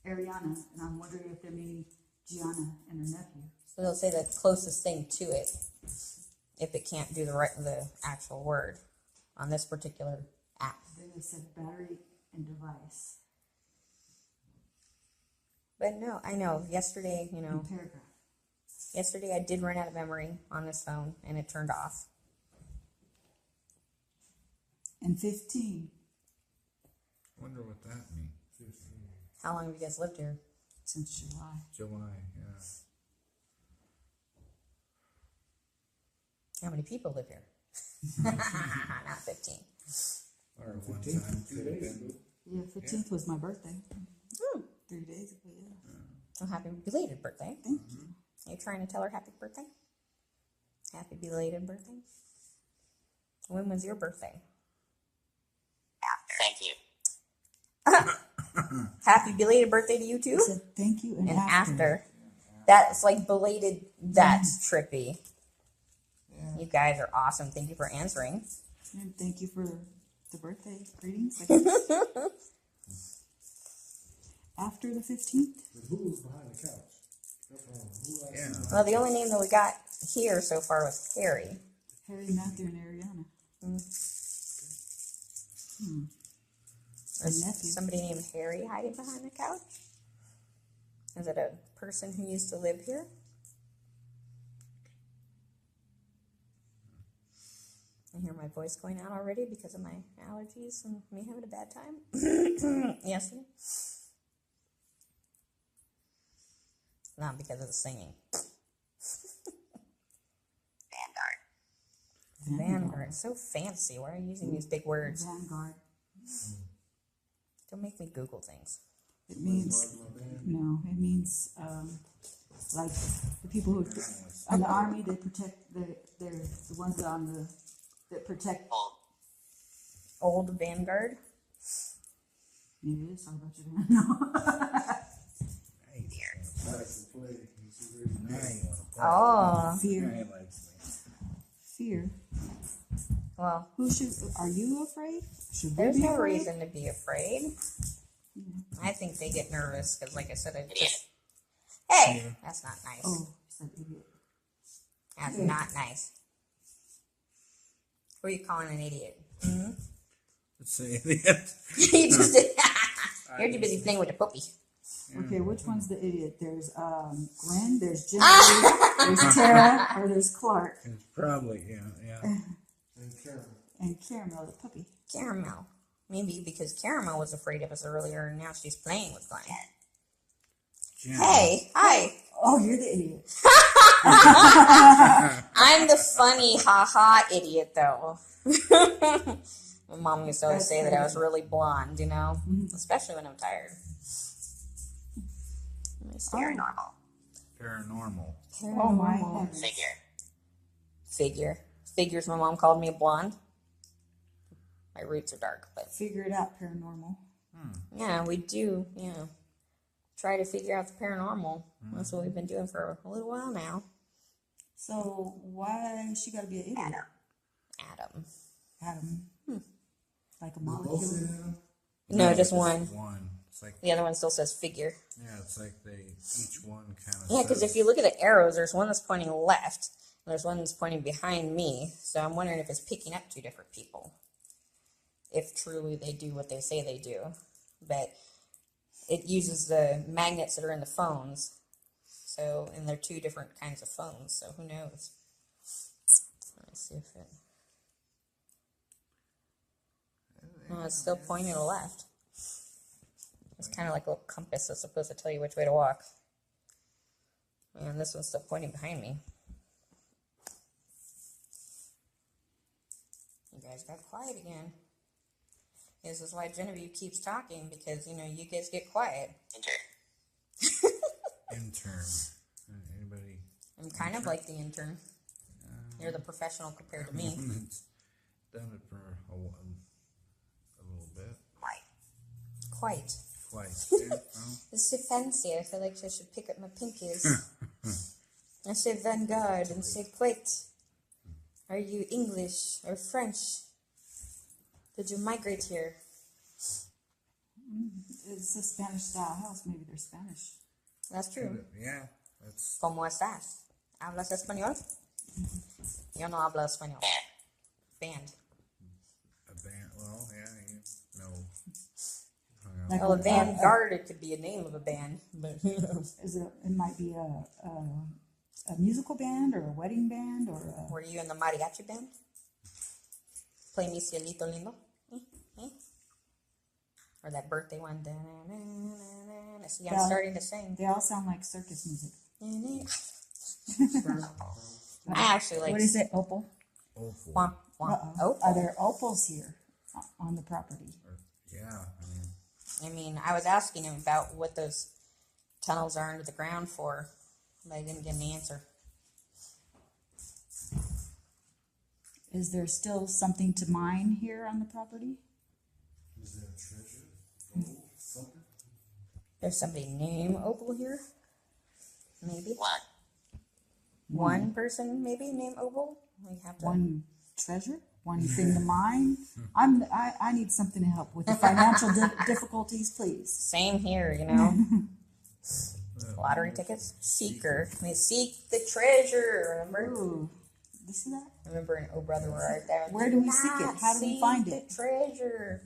Ariana, and I'm wondering if they're meaning Gianna and her nephew. So they'll say the closest thing to it, if it can't do the actual word on this particular app. Then they said battery and device But no, I know. Yesterday, you know, and paragraph. yesterday I did run out of memory on this phone, and it turned off. And 15 Wonder what that means. How long have you guys lived here? since July. July, yeah. How many people live here? Not 15. Or at one time could have been. Yeah, 15th was my birthday. Hmm. 3 days ago, yeah. So happy belated birthday. Thank you. Are you trying to tell her happy birthday? Happy belated birthday. When was your birthday? Thank you. Happy belated birthday to you I too? said thank you and, And after. That's like belated. That's trippy. Yeah. You guys are awesome. Thank you for answering. And thank you for the birthday greetings. I guess. After the 15th? But who was behind the couch? That's wrong. Who else Yeah. was Well, the only name that we got here so far was Harry. Harry, Matthew, and Ariana. Is nephew. somebody named Harry hiding behind the couch? Is it a person who used to live here? I hear my voice going out already because of my allergies and me having a bad time yesterday. Not because of the singing. Vanguard. Vanguard. So fancy. Why are you using these big words? Vanguard. Don't make me Google things. It means, no, it means, like, the people who, in the army, they protect, they're the ones that protect. Old. Old Vanguard. Maybe it is, sorry about you. No. Nice to play? She's really Now nice. you want to play. Oh. Fear. Now he likes me. Fear. Well, Are you afraid? Should we there's be no afraid? reason to be afraid. I think they get nervous because, like I said, I just. Hey! That's not nice. Oh, you said idiot. That's not nice. Who are you calling an idiot? Hmm? Let's say idiot. You just did. You're too busy playing with the puppy. Okay, which one's the idiot? There's Glen, there's Jimmy, there's Tara, or there's Clark, It's probably, yeah. And Karen. and Caramel, the puppy. Caramel. Maybe because Caramel was afraid of us earlier and now she's playing with Glen. Jim. Hey! Hi! Oh, you're the idiot. I'm the funny, ha-ha idiot, though. My mom used to always say that I was really blonde, you know? Especially when I'm tired. Let me see. Paranormal. Paranormal. Oh my Paranormal. heavens. Figure. Figures my mom called me a blonde. My roots are dark, but Figure it out, paranormal. yeah, we do, yeah. Try to figure out the paranormal. That's what we've been doing for a little while now. So why she gotta be an idiot? Adam. Adam. Like a Both molecule. say Adam? No, just one. One. It's like, The other one still says figure. yeah, it's like each one kind of. Yeah, because if you look at the arrows, there's one that's pointing left, and there's one that's pointing behind me. So I'm wondering if it's picking up two different people. If truly they do what they say they do. But it uses the magnets that are in the phones. So, and they're two different kinds of phones, so who knows? Let me see if it... No, it's still pointing to the left. It's kind of like a little compass that's supposed to tell you which way to walk. And this one's still pointing behind me. You guys got quiet again. This is why Genevieve keeps talking, because, you guys get quiet. Intern. Anybody? I'm kind of like the intern. You're the professional compared to me. Done it for a little bit. Quite. Yeah, well, It's so fancy. I feel like I should pick up my pinkies. I say Vanguard and say quite. Are you English or French? Did you migrate here? It's a Spanish style house. Maybe they're Spanish. That's true. yeah, that's ¿Cómo estás? ¿Hablas español? Yo no hablo español. Band. a band. Well, yeah, you know. Like Well, a Vanguard, it could be a name of a band. But it might be a musical band or a wedding band or a... Were you in the mariachi band? Play Mi Cielito Lindo? Or that birthday one? See, I'm starting to sing. They all sound like circus music. I actually like... What is it, opal? Awful. Wah, wah. Uh-oh. Are there opals here on the property? Yeah, I mean, I was asking him about what those tunnels are under the ground for, but I didn't get an answer. Is there still something to mine here on the property? Is there treasure? Gold? Something? There's somebody named Opal here? Maybe. One person maybe named Opal? We have to... One treasure? One thing to mine? I need something to help with the financial difficulties, please. Same here, Lottery tickets? Seeker. I mean, seek the treasure, remember? Ooh, this is that? Remember in Oh Brother, Where Art Thou? Where do we seek it? How do we find it? The treasure.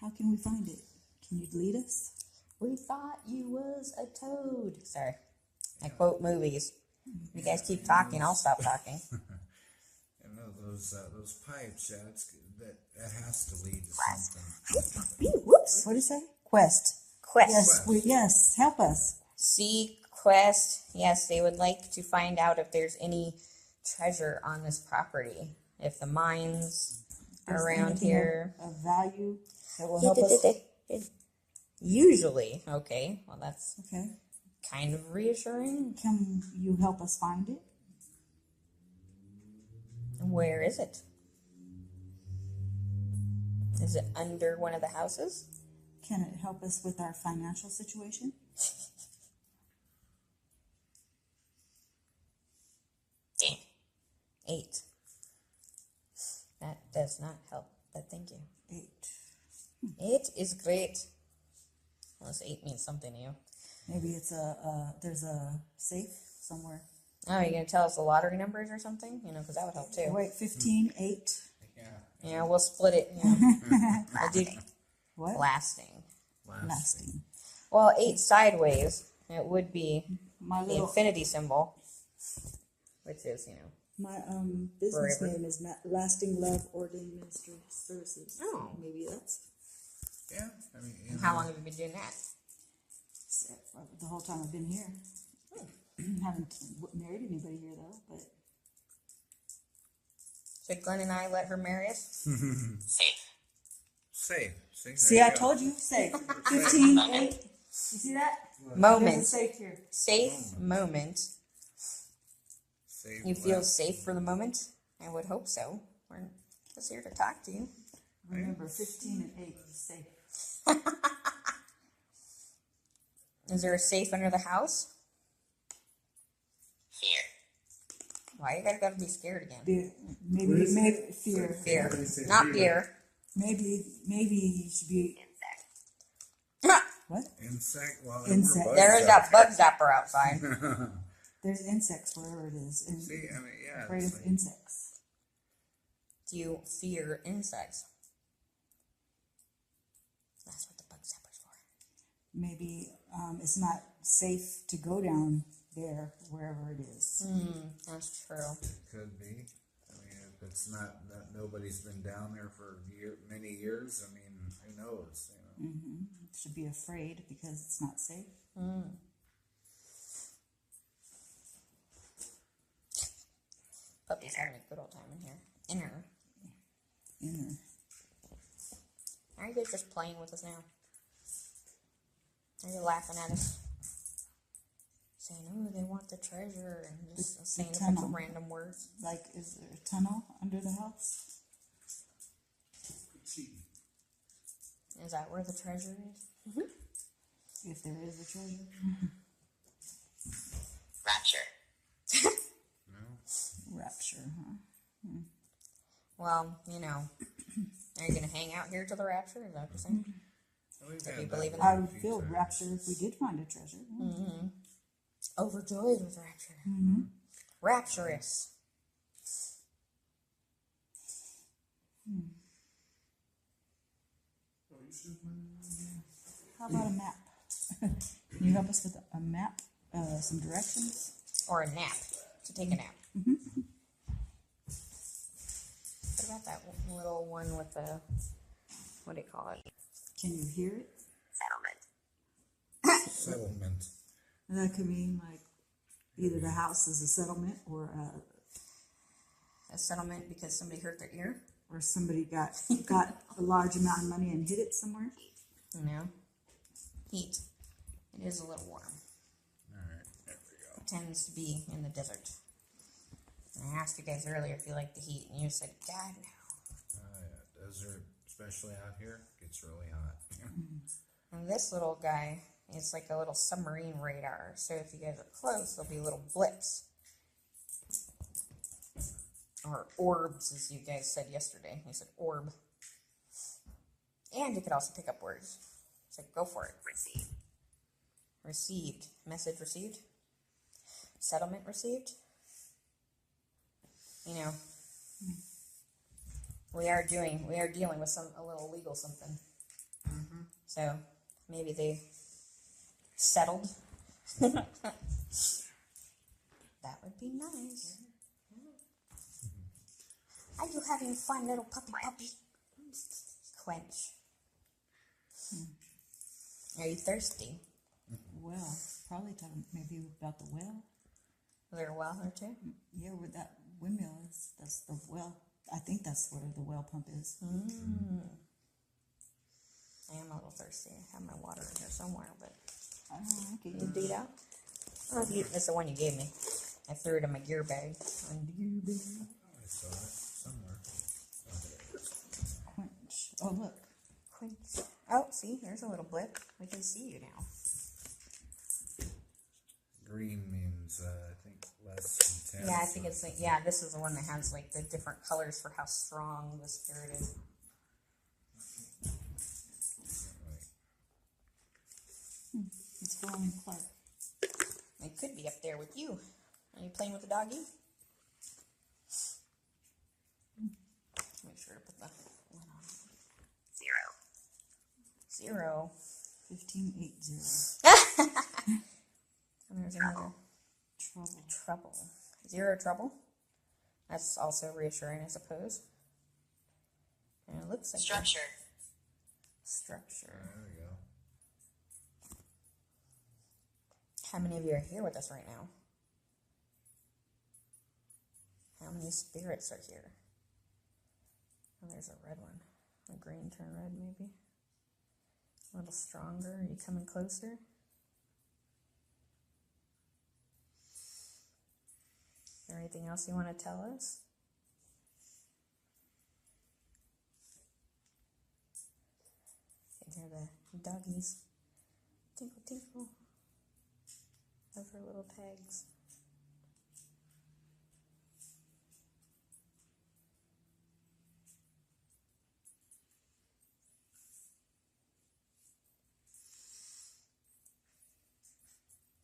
How can we find it? Can you lead us? We thought you was a toad. Sorry. I quote movies. If you guys keep talking, I'll stop talking. I know those pipes. Yeah, that has to lead to something. Whoops. What did it say? Quest. Quest. Yes, help us. Seek, quest. Yes, they would like to find out if there's any treasure on this property. If the mines There's around anything here. of value that will help us. Usually. Okay. Well, that's Okay. kind of reassuring. Can you help us find it? Where is it? Is it under one of the houses? Can it help us with our financial situation? Damn. 8. That does not help, but thank you. 8. 8 is great. Unless 8 means something to you. Maybe it's there's a safe somewhere. Oh, are you going to tell us the lottery numbers or something? Because that would help too. Wait, 15, 8. Yeah, we'll split it. We'll do What? blasting. Lasting. Well, 8 sideways, it would be My the little infinity symbol, which is, my business Forever. name is Lasting Love Ordained Ministry Services. Oh. Maybe that's Yeah, I mean, How long have you been doing that? the whole time I've been here. Haven't married anybody here though, but Should Glenn and I let her marry us? safe. see, I told you, safe. 15, 8. You see that? There's a Moment. safe here. Safe moment. Safe You feel left. safe for the moment? I would hope so. We're just here to talk to you. Remember, 15 and 8 is safe. Is there a safe under the house? Here. Why you gotta be scared again? Maybe fear. Fear, They say not fear. beer. Maybe you should be what? Insect. Well, Insect. There is that bug zapper outside. There's insects wherever it is. And See, I mean, yeah. afraid it's of like- insects. Do you fear insects? That's what the bug zapper's for. Maybe it's not safe to go down there wherever it is. That's true. Could be. I mean, if it's not that nobody's been down there for many years. I mean, Who knows? You know. Mm-hmm. Should be afraid because it's not safe. Mm. Puppy's having a good old time in here. Inner. Are you guys just playing with us now? Are you laughing at us? Saying, oh, they want the treasure, and just saying a bunch of random words. Like, is there a tunnel under the house? Is that where the treasure is? If there is a treasure. Rapture. Rapture, huh? Well, you know, are you going to hang out here till the rapture? Is that what you're saying? Do you believe in that? I would feel rapture if we did find a treasure. Mm-hmm. Overjoyed with rapture. Mm-hmm. Rapturous. How about a map? Can you help us with a map? Some directions? Or a nap. To take a nap. Mm-hmm. What about that little one with the, what do you call it? Can you hear it? Settlement. That could mean like either the house is a settlement or A settlement because somebody hurt their ear? or somebody got a large amount of money and hid it somewhere. No. Heat. It is a little warm. Alright, there we go. It tends to be in the desert. And I asked you guys earlier if you like the heat, and you said, God, no. Oh, yeah. Desert, especially out here, gets really hot. And this little guy is like a little submarine radar. So if you guys are close, there'll be little blips. Or orbs, as you guys said yesterday. You said orb. And you could also pick up words. So go for it. Received. Message received. Settlement received. You know, we are dealing with a little legal something. Mm-hmm. So maybe they settled. That would be nice. Are you having fun, little puppy? Quench. Are you thirsty? Well, probably talking maybe about the well. Is there a well there too? Yeah, where that windmill is. That's the well. I think that's where the well pump is. Mm. I am a little thirsty. I have my water in here somewhere, but Okay. you dig it out? Oh, that's the one you gave me. I threw it in my gear bag. I saw it somewhere. Quench. Oh, look. Quince. Oh, see, there's a little blip. We can see you now. Green means, I think, less intense. Yeah, I think it's like, yeah, this is the one that has like the different colors for how strong the spirit is. It's glowing Clark. It could be up there with you. Are you playing with the doggy? Make sure to put the lid on. 0. 1580. And there's another trouble. 0 trouble. That's also reassuring, I suppose. And it looks like structure. There we go. How many of you are here with us right now? How many spirits are here? Oh, there's a red one. A green turn red, maybe. A little stronger. Are you coming closer? Is there anything else you want to tell us? You can hear the doggies. Tinkle, tinkle. Of her little tags.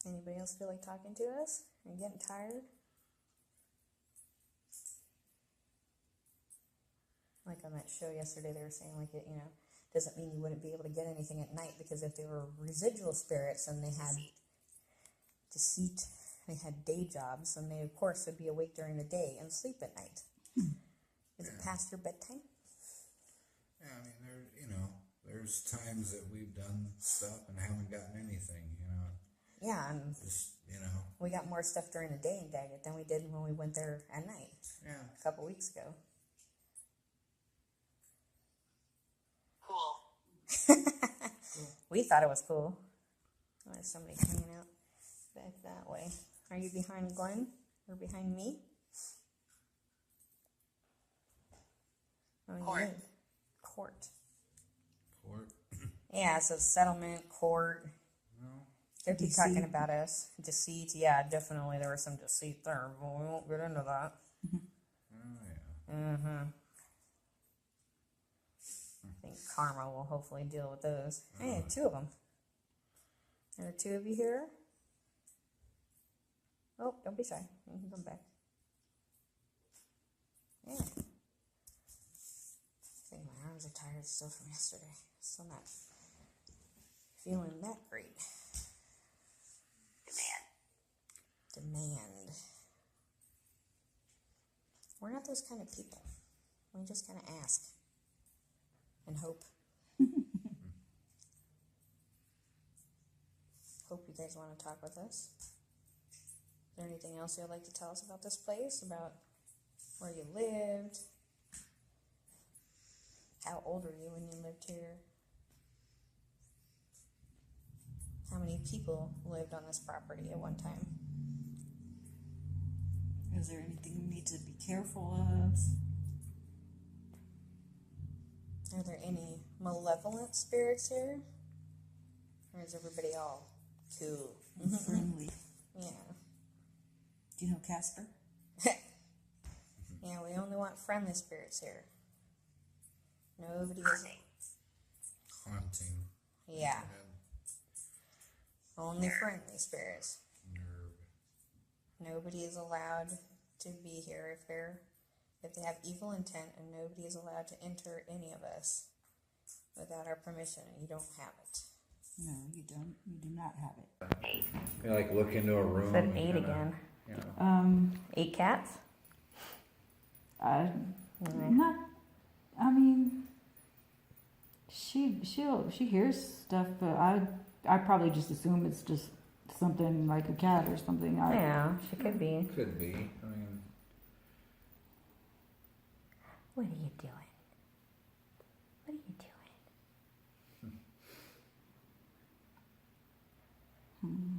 Anybody else feel like talking to us? Are you getting tired? Like on that show yesterday, they were saying like it, you know, doesn't mean you wouldn't be able to get anything at night, because if they were residual spirits and they had deceit, they had day jobs, and they of course would be awake during the day and sleep at night. Is it past your bedtime? Yeah, I mean, there's times that we've done stuff and haven't gotten anything, you know. Yeah, and Just, you know. we got more stuff during the day in Daggett than we did when we went there at night Yeah. a couple weeks ago. Cool. We thought it was cool. Oh, there's somebody hanging out back that way. Are you behind Glen or behind me? Oh, Court. yeah. Court. Court. Yeah, so settlement, court. No. They keep Deceit. talking about us. Deceit, yeah, definitely there was some deceit there, but we won't get into that. Oh, yeah. Mm-hmm. I think karma will hopefully deal with those. Hey, two of them. There are two of you here. Oh, don't be shy. You can come back. Yeah. I think my arms are tired still from yesterday. Still not feeling that great. Demand. We're not those kind of people. We just kind of ask and hope. Hope you guys want to talk with us. Is there anything else you'd like to tell us about this place? About where you lived? How old were you when you lived here? How many people lived on this property at one time? Is there anything we need to be careful of? Are there any malevolent spirits here? Or is everybody all cool? Friendly. Yeah. Do you know Casper? Yeah, we only want friendly spirits here. Nobody is. Haunting. Yeah. Only friendly spirits. Nerve. Nobody is allowed to be here if they have evil intent, and nobody is allowed to enter any of us without our permission. You don't have it. No, you don't. You do not have it. You like look into a room. Said and 8 kinda, again. You know. 8 cats? Not. I mean, she hears stuff, but I probably just assume it's just something like a cat or something. Yeah, she could be. Could be. I mean, What are you doing? What are you doing?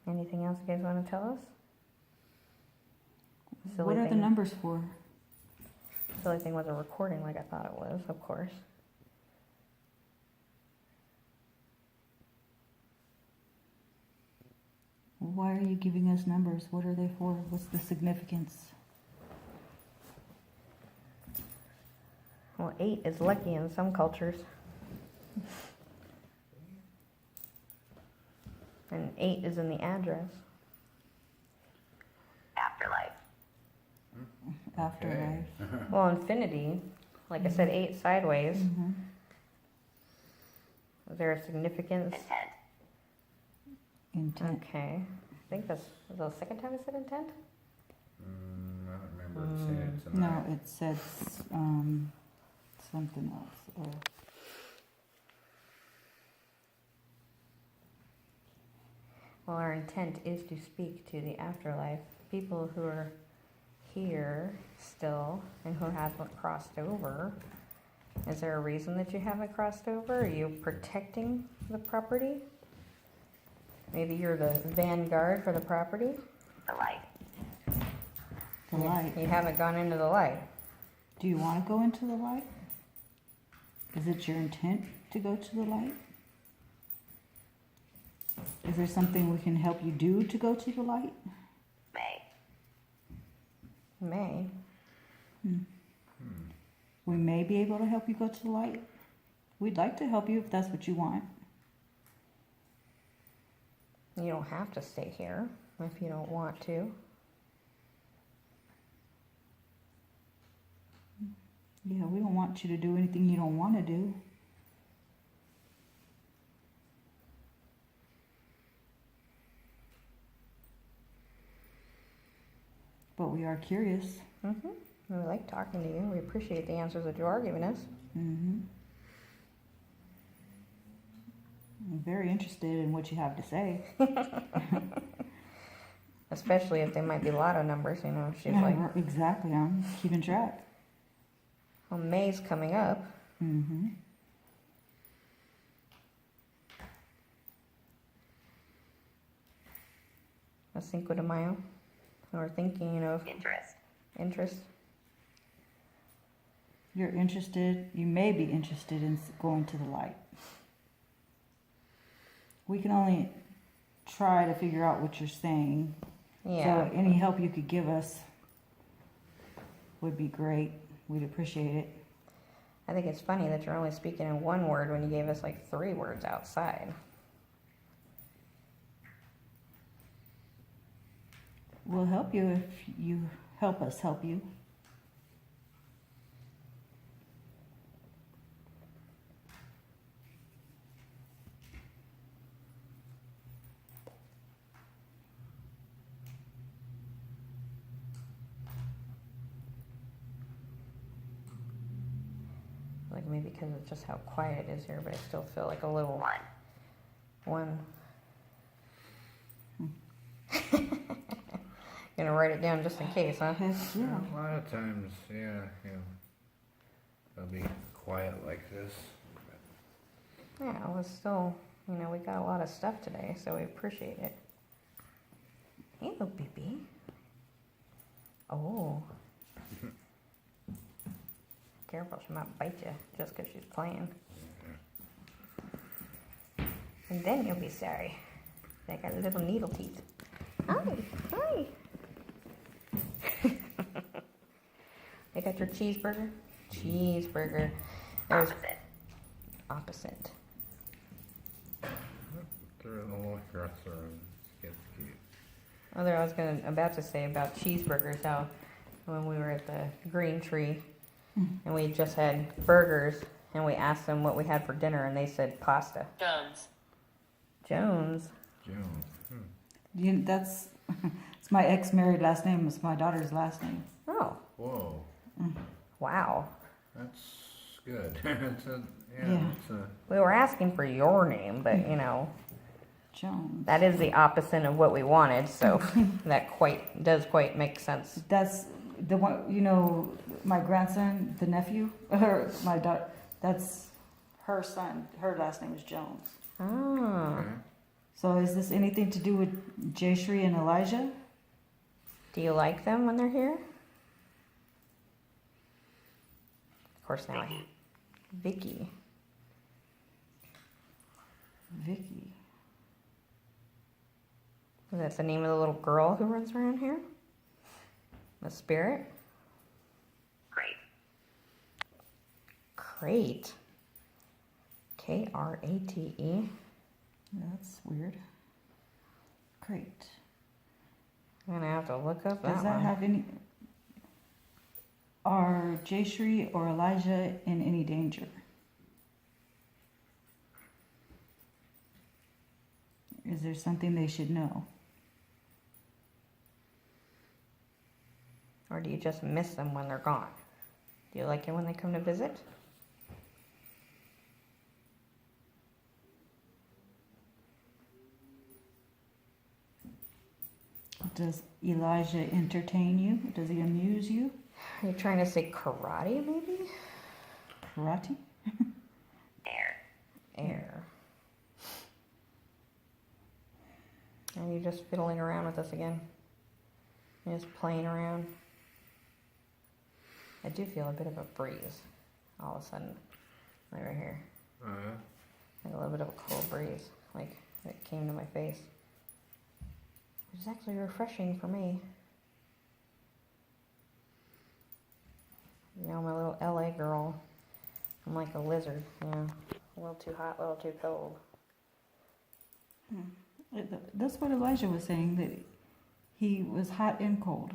Anything else you guys want to tell us? What are the numbers for? Silly thing was a recording like I thought it was, of course. Why are you giving us numbers? What are they for? What's the significance? Well, 8 is lucky in some cultures. And 8 is in the address. Afterlife. Afterlife. Well, infinity, like I said, 8 sideways. Mm-hmm. Is there a significance? Intent. Intent. Okay. I think that's the second time I said intent? I don't remember seeing it tonight. No, it said something else. Well, our intent is to speak to the afterlife. People who are here still and who haven't crossed over. Is there a reason that you haven't crossed over? Are you protecting the property? Maybe you're the vanguard for the property? The light. The light. You haven't gone into the light. Do you want to go into the light? Is it your intent to go to the light? Is there something we can help you do to go to the light? May. May. We may be able to help you go to the light. We'd like to help you if that's what you want. You don't have to stay here if you don't want to. Yeah, we don't want you to do anything you don't want to do. But we are curious. Mm-hmm. We like talking to you. We appreciate the answers that you are giving us. Mm-hmm. I'm very interested in what you have to say. Especially if they might be lotto numbers, you know. She's like, Exactly. I'm keeping track. well, May's coming up. Mm-hmm. A Cinco de Mayo. Or thinking of interest. You're interested. You may be interested in going to the light. We can only try to figure out what you're saying. Yeah. So any help you could give us would be great. We'd appreciate it. I think it's funny that you're only speaking in one word when you gave us like 3 words outside. We'll help you if you help us help you. Like maybe because of just how quiet it is here, but I still feel like a little one. Gonna write it down just in case, huh? Yeah. A lot of times, yeah, they'll be quiet like this. Yeah, well, it's still, you know, we got a lot of stuff today, so we appreciate it. Hey, little baby. Oh. Careful, she might bite you just because she's playing. And then you'll be sorry. They got little needle teeth. Hi, hi. They got your cheeseburger? Cheeseburger. There's opposite. They're a little aggressive. It's cute. Other, I was about to say about cheeseburgers, how when we were at the Green Tree and we just had burgers and we asked them what we had for dinner and they said pasta. Jones. That's it's my ex-married last name. It's my daughter's last name. Oh, Whoa, wow. that's good. It's a. We were asking for your name, but you know, Jones. that is the opposite of what we wanted, so that does quite make sense. That's the one. You know, my grandson, the nephew, or my daughter. That's her son. Her last name is Jones. Oh. Okay. So is this anything to do with Jayshri and Elijah? Do you like them when they're here? Of course, now Vicky. Vicky. That's the name of the little girl who runs around here? The spirit? Crate. Krate. That's weird. Great. I'm gonna have to look up that Does that one. have any? Are Jayshri or Elijah in any danger? Is there something they should know? Or do you just miss them when they're gone? Do you like it when they come to visit? Does Elijah entertain you? Does he amuse you? Are you trying to say karate, maybe? Karate? Air. Are you just fiddling around with us again? You're just playing around? I do feel a bit of a breeze all of a sudden. Like right here. Like a little bit of a cold breeze. Like it came to my face. Which is actually refreshing for me. You know, I'm a little LA girl. I'm like a lizard, you know. A little too hot, a little too cold. That's what Elijah was saying, that he was hot and cold.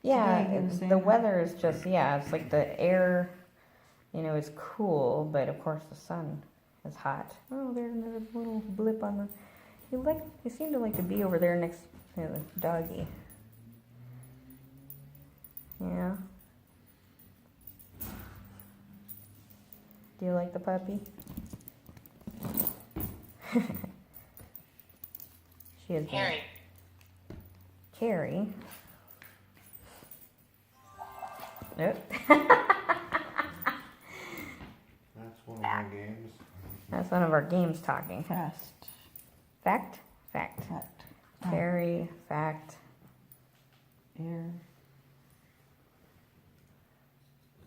Yeah, Today he was saying the that. weather is just, it's like the air, you know, is cool, but of course the sun is hot. Oh, there's another little blip on the... You seem to like to be over there next to the doggy. Yeah. Do you like the puppy? She is Carrie. Carrie. Nope. That's one of my games. That's one of our games talking. Fast. Fact? Fact. Fact. Carrie, fact. Air.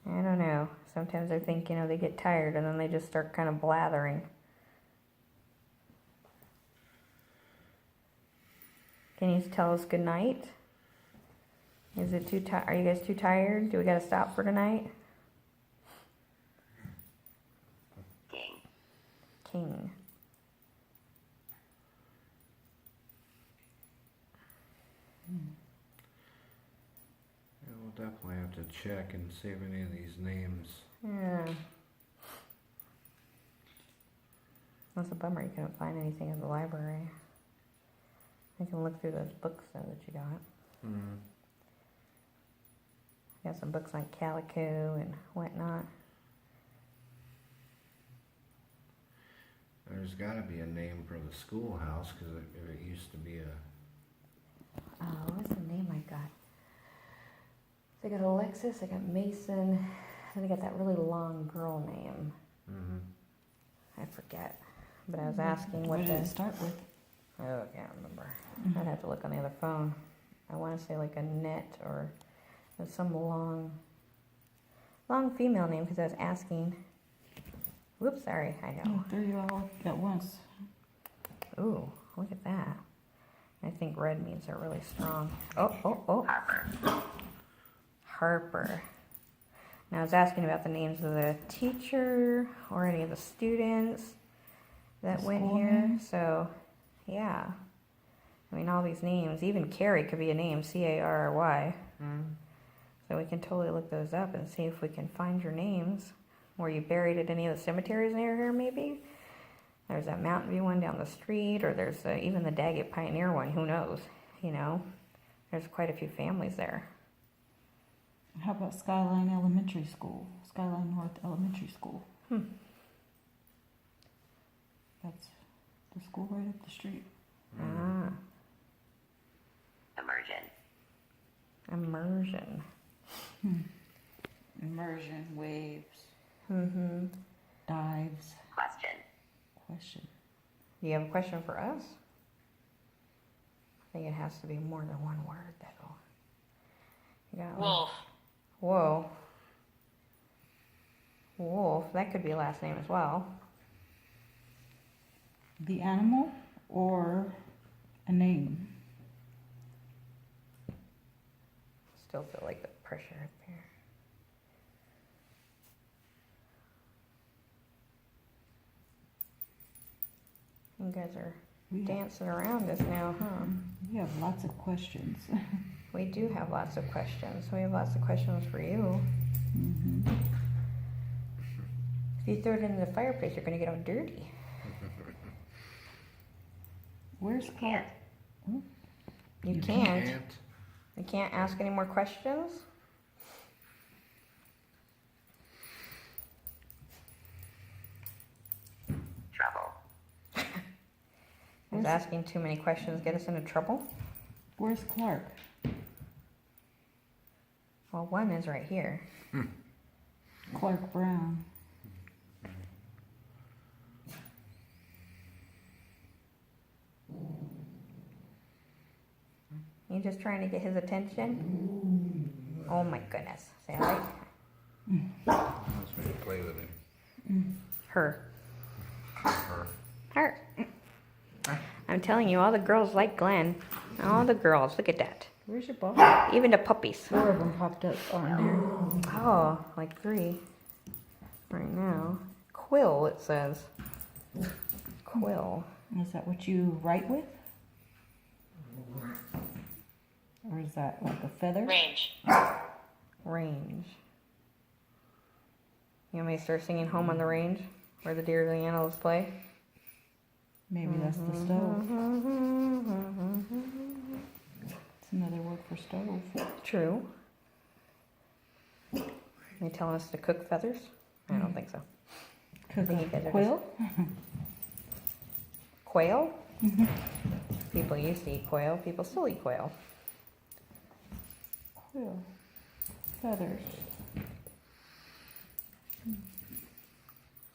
I don't know. Sometimes I think, they get tired and then they just start kind of blathering. Can you tell us good night? Is it too tired? Are you guys too tired? Do we got to stop for tonight? King. King. Yeah, we'll definitely have to check and see if any of these names. Yeah. That's a bummer you couldn't find anything in the library. I can look through those books though that you got. Hmm. Got some books on calico and whatnot. There's got to be a name for the schoolhouse because it used to be a. Oh, what's the name I got? So I got Alexis, I got Mason, then I got that really long girl name. Mm-hmm. I forget. But I was asking what did the... it start with? Oh, I can't remember. I'd have to look on the other phone. I want to say like Annette or some long female name because I was asking. Whoops, sorry, I know. Oh, threw you all at once. Ooh, look at that. I think red means they're really strong. Oh. Harper. Now I was asking about the names of the teacher or any of the students that The went school here. names? So, yeah. I mean, all these names. Even Carrie could be a name, Carry. So we can totally look those up and see if we can find your names. Were you buried at any of the cemeteries near here, maybe? There's that Mountain View one down the street, or there's even the Daggett Pioneer one. Who knows? There's quite a few families there. How about Skyline Elementary School? Skyline North Elementary School. That's the school right up the street. Ah, Immersion. Immersion, waves, mm-hmm. dives, Question. Do you have a question for us? I think it has to be more than one word, though. You got one? Wolf. Whoa. Wolf. That could be a last name as well. the animal or a name? Still feel like the pressure up there. You guys are dancing around us now, huh? We have lots of questions. We do have lots of questions. We have lots of questions for you. Mm-hmm. If you throw it into the fireplace, you're going to get all dirty. Where's Clark? You can't. You can't ask any more questions? Trouble. Is asking too many questions get us into trouble? Where's Clark? Well, one is right here. Clark Brown. You just trying to get his attention? Oh my goodness. Say hi. Wants me to play with him. Her. Her. Her. I'm telling you, all the girls like Glen. All the girls. Look at that. Where's your ball? Even the puppies. 4 of them popped up on there. Oh, like 3 right now. Quill, it says. Quill. Is that what you write with? Or is that like a feather? Range. Range. You want me to start singing Home on the Range? Where the deer and the animals play? Maybe that's the stove. It's another word for stove. True. They telling us to cook feathers? I don't think so. Cook think you guys a are quill? Quail? People used to eat quail. People still eat quail. Quill. Feathers. I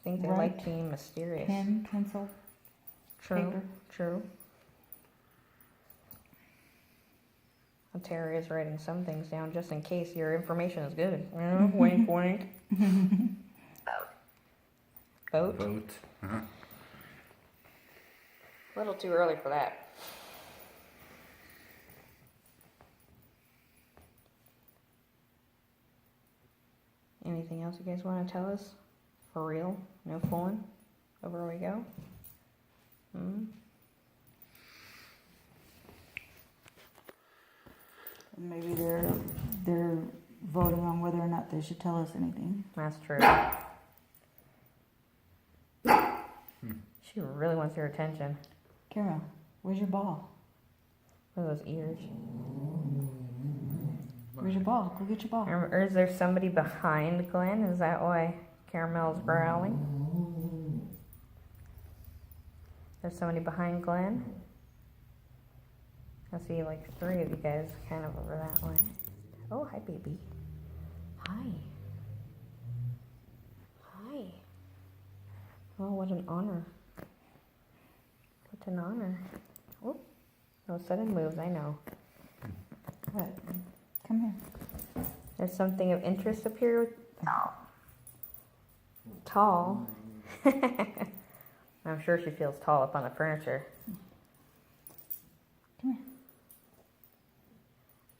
think they Right. like to be mysterious. Pen, pencil, True. paper. True. Well, Tara is writing some things down just in case your information is good. Wink, wink. Boat. Boat. Uh-huh. A little too early for that. Anything else you guys want to tell us? For real? No fooling? Over we go? Maybe they're voting on whether or not they should tell us anything. That's true. She really wants your attention. Kara, where's your ball? Look at those ears. Where's your ball? Go get your ball. Or is there somebody behind Glen? Is that why Caramel's growling? There's somebody behind Glen? I see like 3 of you guys kind of over that way. Oh, hi, baby. Hi. Hi. Oh, what an honor. What an honor. Oh, no sudden moves, I know. What? Come here. There's something of interest up here. Tall. I'm sure she feels tall up on the furniture. Come here.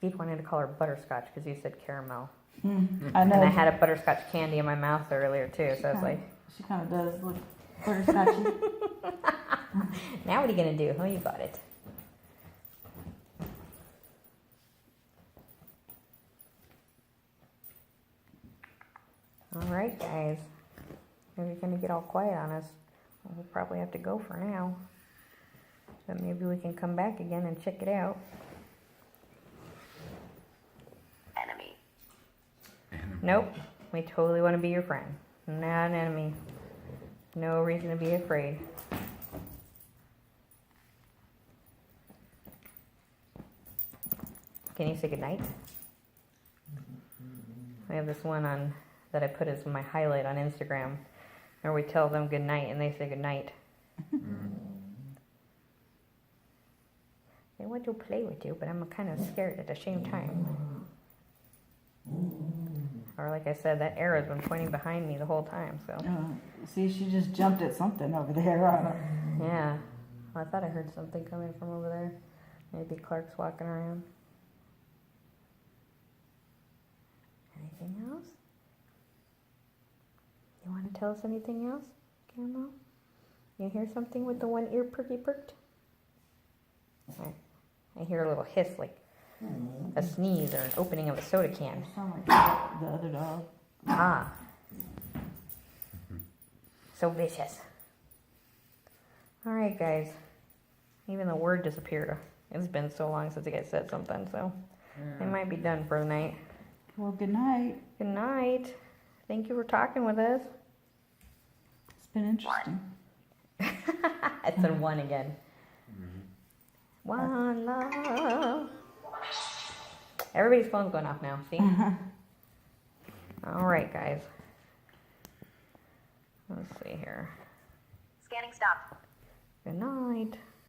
Keith wanted to call her butterscotch because you said caramel. I know. And I had a butterscotch candy in my mouth earlier too, so I was like, She kind of does look butterscotchy. now what are you going to do? Oh, you got it. Alright, guys. If you're going to get all quiet on us, we'll probably have to go for now. But maybe we can come back again and check it out. Enemy. Nope. We totally want to be your friend. Not an enemy. No reason to be afraid. Can you say goodnight? I have this one on that I put as my highlight on Instagram, where we tell them goodnight and they say goodnight. They want to play with you, but I'm kind of scared at the same time. Or like I said, that arrow's been pointing behind me the whole time, so. See, she just jumped at something over there. I don't know. Yeah. Well, I thought I heard something coming from over there. Maybe Clark's walking around. Anything else? You want to tell us anything else, Caramel? You hear something with the one ear perked? I hear a little hiss, like a sneeze or an opening of a soda can. Sound like the other dog. Ah. So vicious. Alright, guys. Even the word disappeared. It's been so long since you guys said something, so it might be done for the night. Well, good night. Good night. Thank you for talking with us. It's been interesting. It's in 1 again. One love. Everybody's phone's going off now, see? Alright, guys. Let's see here. Scanning stop. Good night.